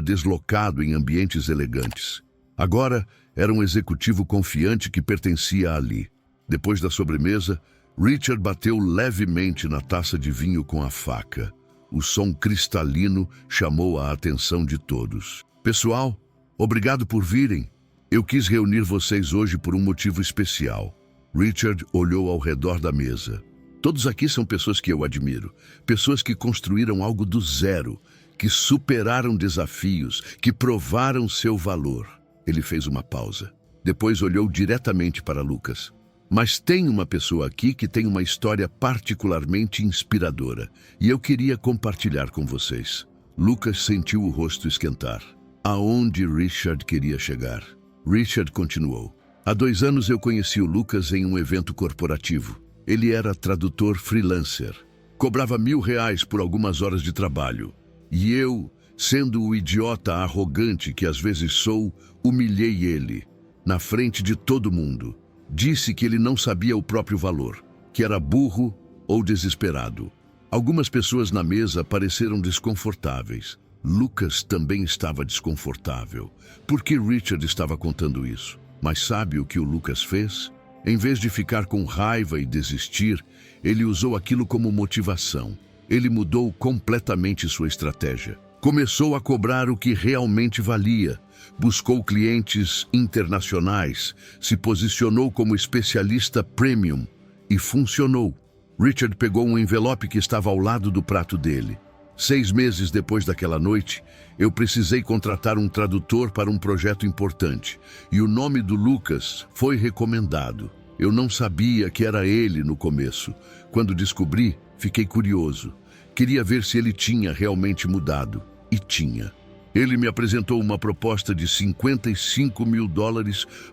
deslocado em ambientes elegantes. Agora era um executivo confiante que pertencia ali. Depois da sobremesa, Richard bateu levemente na taça de vinho com a faca. O som cristalino chamou a atenção de todos. Pessoal, obrigado por virem. Eu quis reunir vocês hoje por um motivo especial. Richard olhou ao redor da mesa. Todos aqui são pessoas que eu admiro. Pessoas que construíram algo do zero, que superaram desafios, que provaram seu valor. Ele fez uma pausa. Depois olhou diretamente para Lucas. Mas tem uma pessoa aqui que tem uma história particularmente inspiradora, e eu queria compartilhar com vocês. Lucas sentiu o rosto esquentar. Aonde Richard queria chegar? Richard continuou. Há 2 anos eu conheci o Lucas em um evento corporativo. Ele era tradutor freelancer. Cobrava R$1.000 por algumas horas de trabalho. E eu, sendo o idiota arrogante que às vezes sou, humilhei ele, na frente de todo mundo. Disse que ele não sabia o próprio valor, que era burro ou desesperado. Algumas pessoas na mesa pareceram desconfortáveis. Lucas também estava desconfortável. Por que Richard estava contando isso? Mas sabe o que o Lucas fez? Em vez de ficar com raiva e desistir, ele usou aquilo como motivação. Ele mudou completamente sua estratégia. Começou a cobrar o que realmente valia. Buscou clientes internacionais, se posicionou como especialista premium e funcionou. Richard pegou um envelope que estava ao lado do prato dele. 6 meses depois daquela noite, eu precisei contratar um tradutor para um projeto importante, e o nome do Lucas foi recomendado. Eu não sabia que era ele no começo. Quando descobri, fiquei curioso. Queria ver se ele tinha realmente mudado. E tinha. Ele me apresentou uma proposta de $55 mil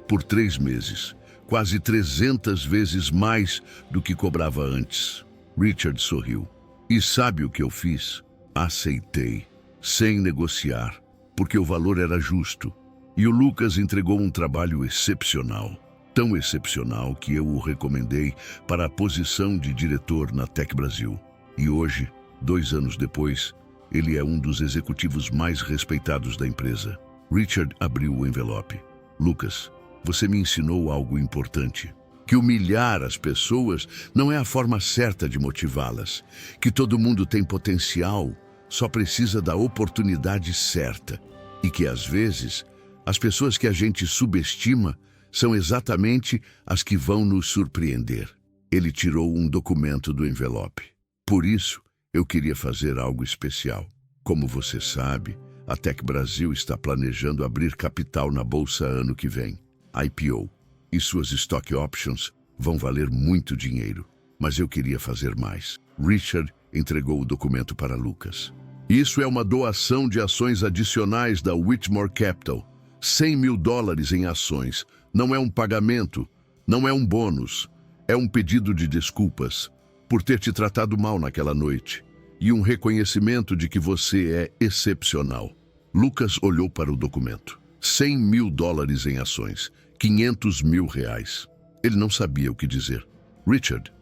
por 3 meses. Quase 300 vezes mais do que cobrava antes. Richard sorriu. E sabe o que eu fiz? Aceitei, sem negociar, porque o valor era justo. E o Lucas entregou um trabalho excepcional. Tão excepcional que eu o recomendei para a posição de diretor na Tech Brasil. E hoje, 2 anos depois, ele é um dos executivos mais respeitados da empresa. Richard abriu o envelope. Lucas, você me ensinou algo importante. Que humilhar as pessoas não é a forma certa de motivá-las. Que todo mundo tem potencial, só precisa da oportunidade certa. E que, às vezes, as pessoas que a gente subestima são exatamente as que vão nos surpreender. Ele tirou um documento do envelope. Por isso, eu queria fazer algo especial. Como você sabe, a Tech Brasil está planejando abrir capital na bolsa ano que vem, IPO, e suas stock options vão valer muito dinheiro. Mas eu queria fazer mais. Richard entregou o documento para Lucas. Isso é uma doação de ações adicionais da Whitmore Capital. $100 mil em ações. Não é um pagamento, não é um bônus. É um pedido de desculpas por ter te tratado mal naquela noite. E um reconhecimento de que você é excepcional. Lucas olhou para o documento. $100 mil em ações. $500 mil. Ele não sabia o que dizer. Richard,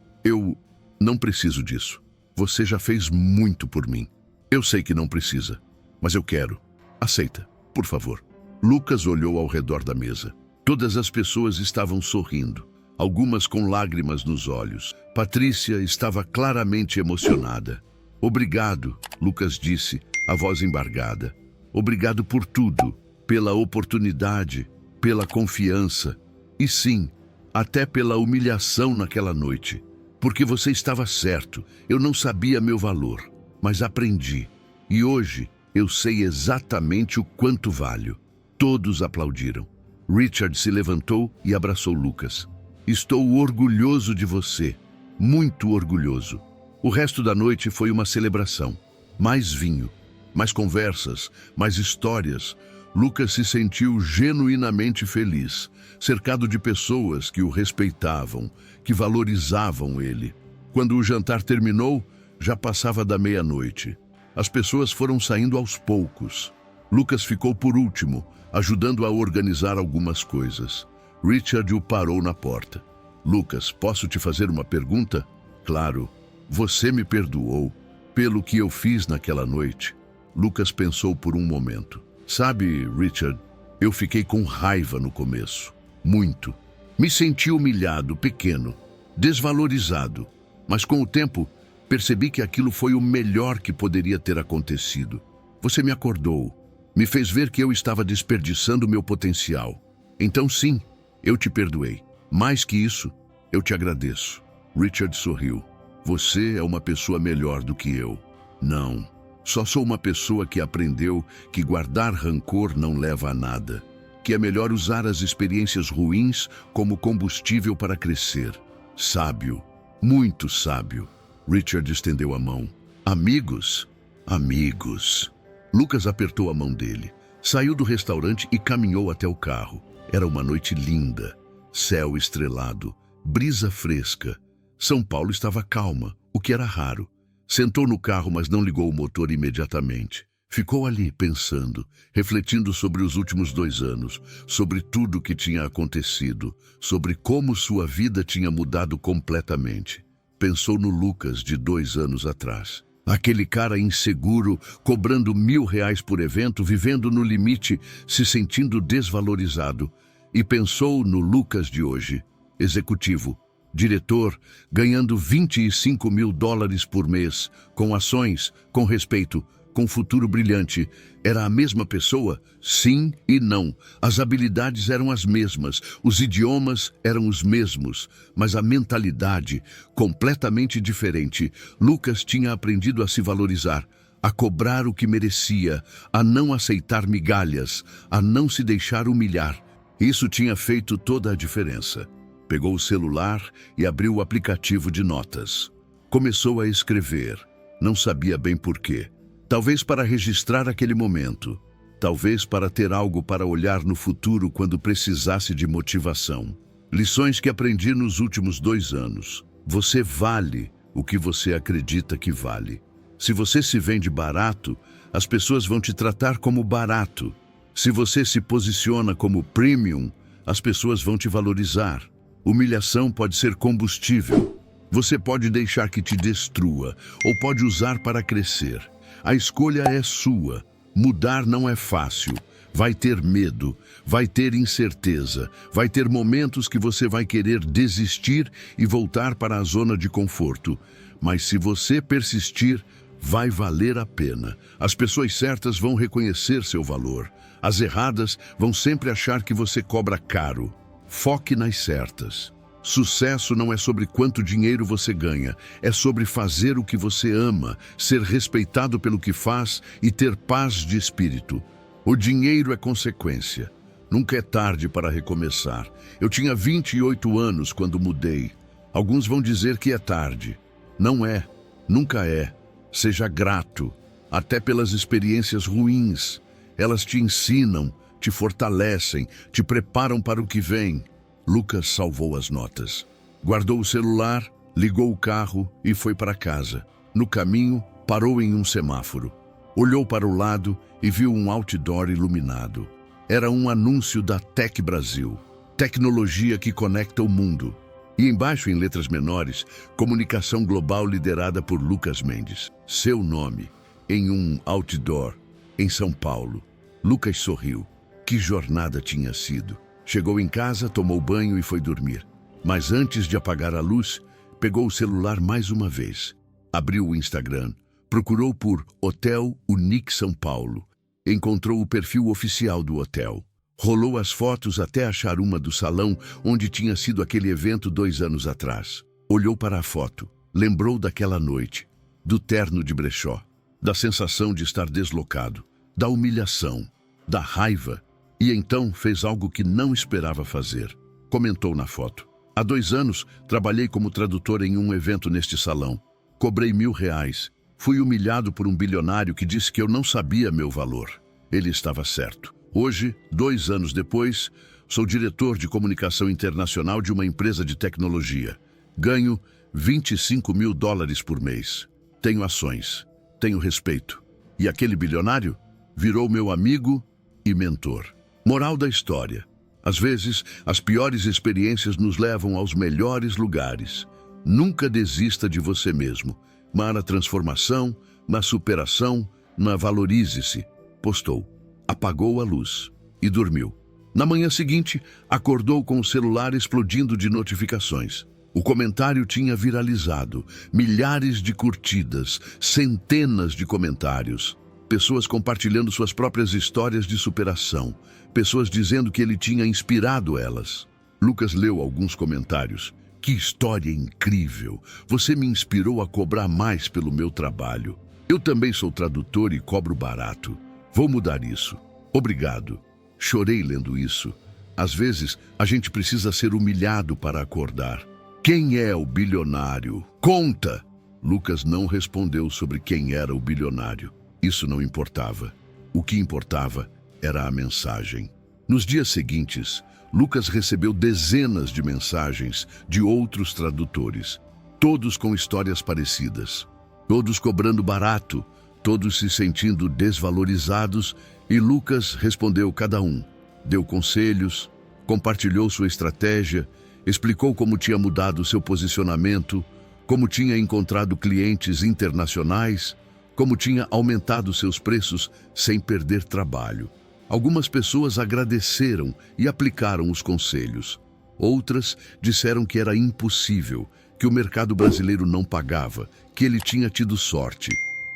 Não preciso disso. Você já fez muito por mim. Eu sei que não precisa, mas eu quero. Aceita, por favor. Lucas olhou ao redor da mesa. Todas as pessoas estavam sorrindo, algumas com lágrimas nos olhos. Patrícia estava claramente emocionada. Obrigado, Lucas disse, a voz embargada. Obrigado por tudo, pela oportunidade, pela confiança e sim, até pela humilhação naquela noite. Porque você estava certo, eu não sabia meu valor, mas aprendi. E hoje eu sei exatamente o quanto valho. Todos aplaudiram. Richard se levantou e abraçou Lucas. Estou orgulhoso de você, muito orgulhoso. O resto da noite foi uma celebração. Mais vinho, mais conversas, mais histórias. Lucas se sentiu genuinamente feliz, cercado de pessoas que o respeitavam, que valorizavam ele. Quando o jantar terminou, já passava da meia-noite. As pessoas foram saindo aos poucos. Lucas ficou por último, ajudando a organizar algumas coisas. Richard o parou na porta. Lucas, posso te fazer uma pergunta? Claro. Você me perdoou pelo que eu fiz naquela noite? Lucas pensou por um momento. Sabe, Richard, eu fiquei com raiva no começo. Muito. Me senti humilhado, pequeno, desvalorizado. Mas com o tempo, percebi que aquilo foi o melhor que poderia ter acontecido. Você me acordou, me fez ver que eu estava desperdiçando meu potencial. Então sim, eu te perdoei. Mais que isso, eu te agradeço. Richard sorriu. Você é uma pessoa melhor do que eu. Não, só sou uma pessoa que aprendeu que guardar rancor não leva a nada. Que é melhor usar as experiências ruins como combustível para crescer. Sábio, muito sábio. Richard estendeu a mão. Amigos? Amigos. Lucas apertou a mão dele. Saiu do restaurante e caminhou até o carro. Era uma noite linda. Céu estrelado, brisa fresca. São Paulo estava calma, o que era raro. Sentou no carro, mas não ligou o motor imediatamente. Ficou ali, pensando, refletindo sobre os últimos 2 anos, sobre tudo o que tinha acontecido, sobre como sua vida tinha mudado completamente. Pensou no Lucas de 2 anos atrás. Aquele cara inseguro, cobrando R$1.000 por evento, vivendo no limite, se sentindo desvalorizado. E pensou no Lucas de hoje, executivo, diretor, ganhando $25.000 por mês, com ações, com respeito, com futuro brilhante. Era a mesma pessoa? Sim e não. As habilidades eram as mesmas, os idiomas eram os mesmos, mas a mentalidade, completamente diferente. Lucas tinha aprendido a se valorizar, a cobrar o que merecia, a não aceitar migalhas, a não se deixar humilhar. Isso tinha feito toda a diferença. Pegou o celular e abriu o aplicativo de notas. Começou a escrever. Não sabia bem por quê. Talvez para registrar aquele momento. Talvez para ter algo para olhar no futuro quando precisasse de motivação. Lições que aprendi nos últimos 2 anos. Você vale o que você acredita que vale. Se você se vende barato, as pessoas vão te tratar como barato. Se você se posiciona como premium, as pessoas vão te valorizar. Humilhação pode ser combustível. Você pode deixar que te destrua ou pode usar para crescer. A escolha é sua. Mudar não é fácil. Vai ter medo, vai ter incerteza, vai ter momentos que você vai querer desistir e voltar para a zona de conforto. Mas se você persistir, vai valer a pena. As pessoas certas vão reconhecer seu valor. As erradas vão sempre achar que você cobra caro. Foque nas certas. Sucesso não é sobre quanto dinheiro você ganha, é sobre fazer o que você ama, ser respeitado pelo que faz e ter paz de espírito. O dinheiro é consequência. Nunca é tarde para recomeçar. Eu tinha 28 anos quando mudei. Alguns vão dizer que é tarde. Não é, nunca é. Seja grato, até pelas experiências ruins. Elas te ensinam, te fortalecem, te preparam para o que vem. Lucas salvou as notas. Guardou o celular, ligou o carro e foi para casa. No caminho, parou em um semáforo. Olhou para o lado e viu um outdoor iluminado. Era um anúncio da Tech Brasil, tecnologia que conecta o mundo. E embaixo, em letras menores, comunicação global liderada por Lucas Mendes. Seu nome, em um outdoor, em São Paulo. Lucas sorriu. Que jornada tinha sido. Chegou em casa, tomou banho e foi dormir. Mas antes de apagar a luz, pegou o celular mais uma vez. Abriu o Instagram, procurou por Hotel Unique São Paulo. Encontrou o perfil oficial do hotel. Rolou as fotos até achar uma do salão onde tinha sido aquele evento 2 anos atrás. Olhou para a foto, lembrou daquela noite, do terno de brechó, da sensação de estar deslocado, da humilhação, da raiva, e então fez algo que não esperava fazer. Comentou na foto. Há 2 anos, trabalhei como tradutor em um evento neste salão. Cobrei R$1.000. Fui humilhado por um bilionário que disse que eu não sabia meu valor. Ele estava certo. Hoje, 2 anos depois, sou diretor de comunicação internacional de uma empresa de tecnologia. Ganho $25.000 por mês. Tenho ações. Tenho respeito. E aquele bilionário virou meu amigo e mentor. Moral da história. Às vezes, as piores experiências nos levam aos melhores lugares. Nunca desista de você mesmo. Na transformação, na superação, na valorize-se. Postou. Apagou a luz e dormiu. Na manhã seguinte, acordou com o celular explodindo de notificações. O comentário tinha viralizado. Milhares de curtidas, centenas de comentários. Pessoas compartilhando suas próprias histórias de superação. Pessoas dizendo que ele tinha inspirado elas. Lucas leu alguns comentários. Que história incrível! Você me inspirou a cobrar mais pelo meu trabalho. Eu também sou tradutor e cobro barato. Vou mudar isso. Obrigado. Chorei lendo isso. Às vezes, a gente precisa ser humilhado para acordar. Quem é o bilionário? Conta! Lucas não respondeu sobre quem era o bilionário. Isso não importava. O que importava era a mensagem. Nos dias seguintes, Lucas recebeu dezenas de mensagens de outros tradutores, todos com histórias parecidas, todos cobrando barato, todos se sentindo desvalorizados, e Lucas respondeu cada um, deu conselhos, compartilhou sua estratégia, explicou como tinha mudado seu posicionamento, como tinha encontrado clientes internacionais, como tinha aumentado seus preços sem perder trabalho. Algumas pessoas agradeceram e aplicaram os conselhos. Outras disseram que era impossível, que o mercado brasileiro não pagava, que ele tinha tido sorte.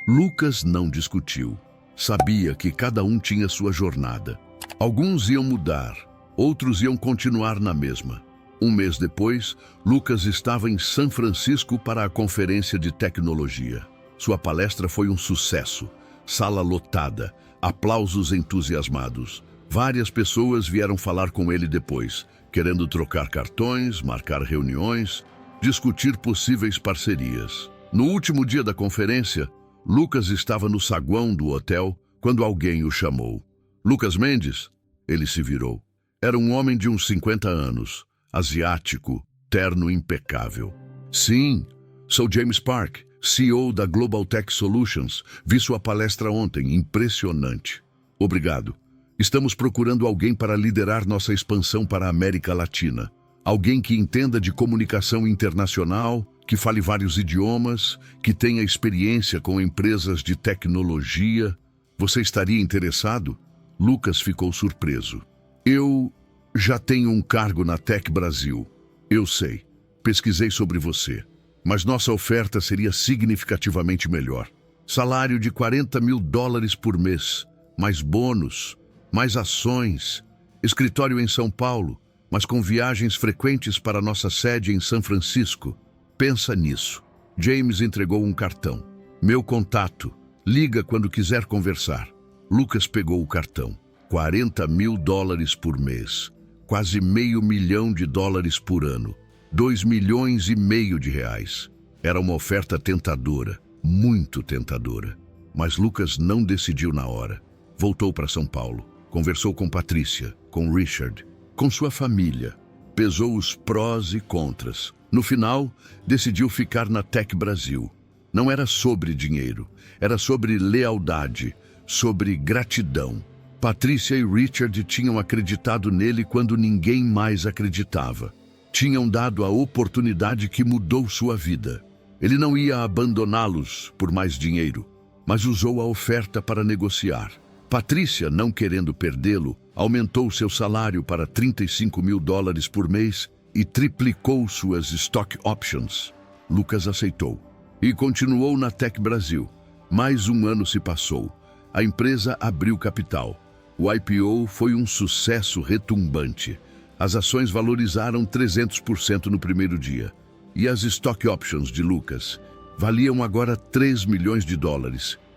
Lucas não discutiu. Sabia que cada um tinha sua jornada. Alguns iam mudar, outros iam continuar na mesma. 1 mês depois, Lucas estava em São Francisco para a conferência de tecnologia. Sua palestra foi um sucesso. Sala lotada, aplausos entusiasmados. Várias pessoas vieram falar com ele depois, querendo trocar cartões, marcar reuniões, discutir possíveis parcerias. No último dia da conferência, Lucas estava no saguão do hotel quando alguém o chamou. Lucas Mendes? Ele se virou. Era um homem de uns 50 anos, asiático, terno impecável. Sim, sou James Park, CEO da Global Tech Solutions. Vi sua palestra ontem, impressionante. Obrigado. Estamos procurando alguém para liderar nossa expansão para a América Latina. Alguém que entenda de comunicação internacional, que fale vários idiomas, que tenha experiência com empresas de tecnologia. Você estaria interessado? Lucas ficou surpreso. Eu já tenho um cargo na Tech Brasil. Eu sei. Pesquisei sobre você. Mas nossa oferta seria significativamente melhor. Salário de $40.000 por mês, mais bônus, mais ações, escritório em São Paulo, mas com viagens frequentes para nossa sede em São Francisco. Pensa nisso. James entregou um cartão. Meu contato. Liga quando quiser conversar. Lucas pegou o cartão. $40.000 por mês. Quase $500 mil por ano. R$2,5 milhões. Era uma oferta tentadora, muito tentadora. Mas Lucas não decidiu na hora. Voltou para São Paulo. Conversou com Patrícia, com Richard, com sua família. Pesou os prós e contras. No final, decidiu ficar na Tech Brasil. Não era sobre dinheiro, era sobre lealdade, sobre gratidão. Patrícia e Richard tinham acreditado nele quando ninguém mais acreditava. Tinham dado a oportunidade que mudou sua vida. Ele não ia abandoná-los por mais dinheiro, mas usou a oferta para negociar. Patrícia, não querendo perdê-lo, aumentou seu salário para $35.000 por mês e triplicou suas stock options. Lucas aceitou e continuou na Tech Brasil. Mais um ano se passou. A empresa abriu capital. O IPO foi um sucesso retumbante. As ações valorizaram 300% no primeiro dia. E as stock options de Lucas valiam agora $3 milhões,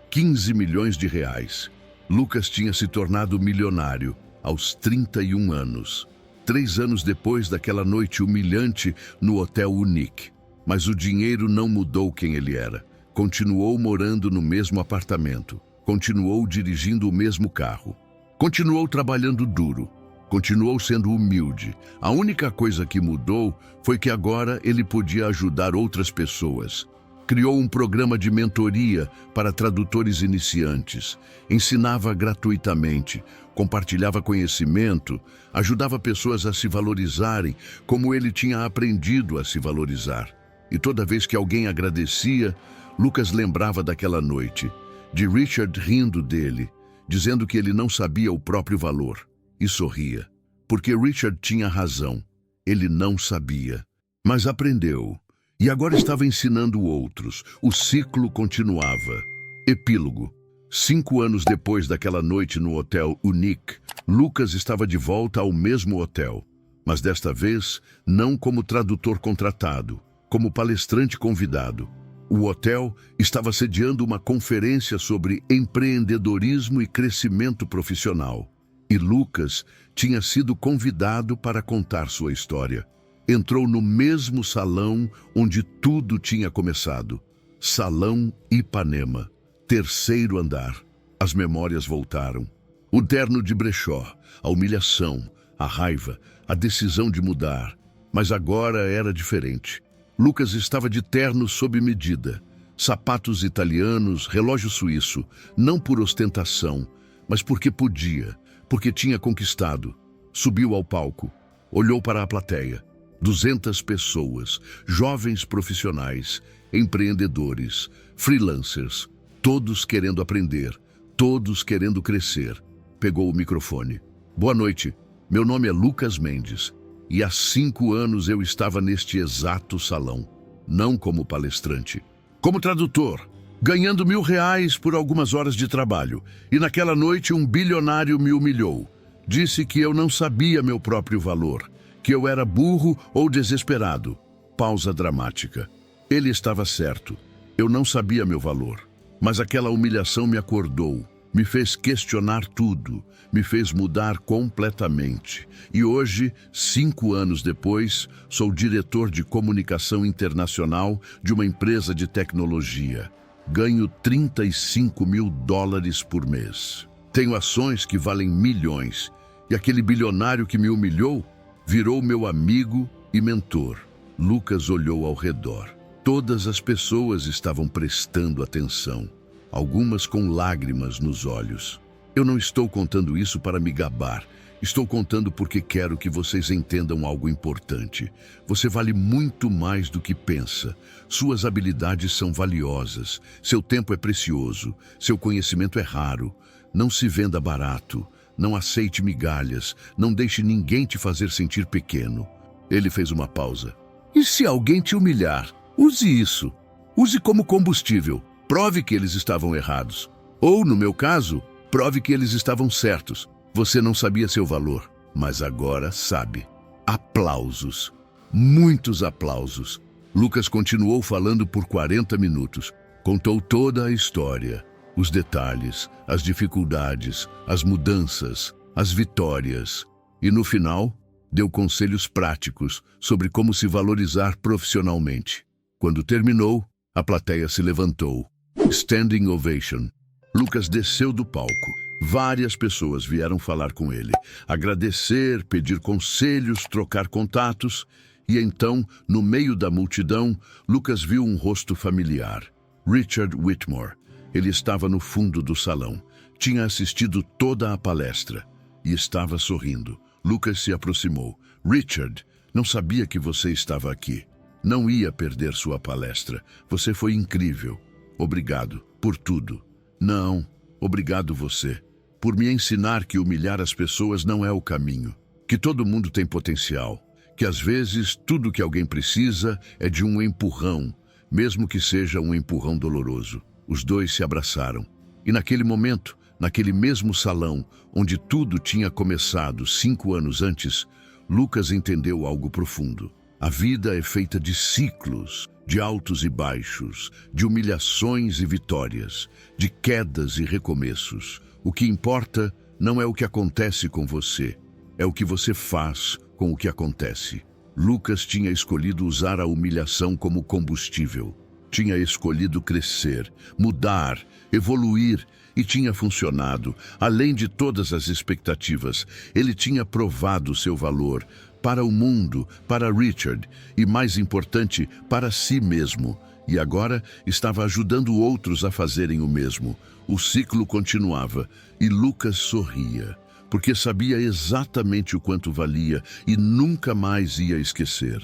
15 milhões de reais. Lucas tinha se tornado milionário aos 31 anos. 3 anos depois daquela noite humilhante no Hotel Unique. Mas o dinheiro não mudou quem ele era. Continuou morando no mesmo apartamento. Continuou dirigindo o mesmo carro. Continuou trabalhando duro. Continuou sendo humilde. A única coisa que mudou foi que agora ele podia ajudar outras pessoas. Criou um programa de mentoria para tradutores iniciantes. Ensinava gratuitamente, compartilhava conhecimento, ajudava pessoas a se valorizarem como ele tinha aprendido a se valorizar. E toda vez que alguém agradecia, Lucas lembrava daquela noite, de Richard rindo dele, dizendo que ele não sabia o próprio valor. E sorria, porque Richard tinha razão. Ele não sabia, mas aprendeu. E agora estava ensinando outros. O ciclo continuava. Epílogo. 5 anos depois daquela noite no Hotel Unique, Lucas estava de volta ao mesmo hotel. Mas desta vez, não como tradutor contratado, como palestrante convidado. O hotel estava sediando uma conferência sobre empreendedorismo e crescimento profissional. E Lucas tinha sido convidado para contar sua história. Entrou no mesmo salão onde tudo tinha começado. Salão Ipanema, 3º andar. As memórias voltaram. O terno de brechó, a humilhação, a raiva, a decisão de mudar. Mas agora era diferente. Lucas estava de terno sob medida. Sapatos italianos, relógio suíço, não por ostentação, mas porque podia. Porque tinha conquistado. Subiu ao palco, olhou para a plateia. 200 pessoas, jovens profissionais, empreendedores, freelancers, todos querendo aprender, todos querendo crescer. Pegou o microfone. Boa noite, meu nome é Lucas Mendes e há 5 anos eu estava neste exato salão, não como palestrante, como tradutor. Ganhando R$1.000 por algumas horas de trabalho. E naquela noite um bilionário me humilhou. Disse que eu não sabia meu próprio valor, que eu era burro ou desesperado. Pausa dramática. Ele estava certo. Eu não sabia meu valor. Mas aquela humilhação me acordou, me fez questionar tudo, me fez mudar completamente. E hoje, 5 anos depois, sou diretor de comunicação internacional de uma empresa de tecnologia. Ganho $35.000 por mês. Tenho ações que valem milhões. E aquele bilionário que me humilhou virou meu amigo e mentor. Lucas olhou ao redor. Todas as pessoas estavam prestando atenção, algumas com lágrimas nos olhos. Eu não estou contando isso para me gabar. Estou contando porque quero que vocês entendam algo importante. Você vale muito mais do que pensa. Suas habilidades são valiosas. Seu tempo é precioso. Seu conhecimento é raro. Não se venda barato. Não aceite migalhas. Não deixe ninguém te fazer sentir pequeno. Ele fez uma pausa. E se alguém te humilhar? Use isso. Use como combustível. Prove que eles estavam errados. Ou, no meu caso, prove que eles estavam certos. Você não sabia seu valor, mas agora sabe. Aplausos. Muitos aplausos. Lucas continuou falando por 40 minutos. Contou toda a história, os detalhes, as dificuldades, as mudanças, as vitórias. E no final, deu conselhos práticos sobre como se valorizar profissionalmente. Quando terminou, a plateia se levantou. Standing ovation. Lucas desceu do palco. Várias pessoas vieram falar com ele, agradecer, pedir conselhos, trocar contatos. E então, no meio da multidão, Lucas viu um rosto familiar. Richard Whitmore. Ele estava no fundo do salão. Tinha assistido toda a palestra e estava sorrindo. Lucas se aproximou. Richard, Não sabia que você estava aqui. Não ia perder sua palestra. Você foi incrível. Obrigado por tudo. Não, obrigado você. Por me ensinar que humilhar as pessoas não é o caminho. Que todo mundo tem potencial. Que às vezes tudo que alguém precisa é de um empurrão, mesmo que seja um empurrão doloroso. Os dois se abraçaram. E naquele momento, naquele mesmo salão, onde tudo tinha começado 5 anos antes, Lucas entendeu algo profundo. A vida é feita de ciclos, de altos e baixos, de humilhações e vitórias, de quedas e recomeços. O que importa não é o que acontece com você, é o que você faz com o que acontece. Lucas tinha escolhido usar a humilhação como combustível. Tinha escolhido crescer, mudar, evoluir e tinha funcionado. Além de todas as expectativas, ele tinha provado seu valor para o mundo, para Richard e, mais importante, para si mesmo. E agora estava ajudando outros a fazerem o mesmo. O ciclo continuava e Lucas sorria, porque sabia exatamente o quanto valia e nunca mais ia esquecer.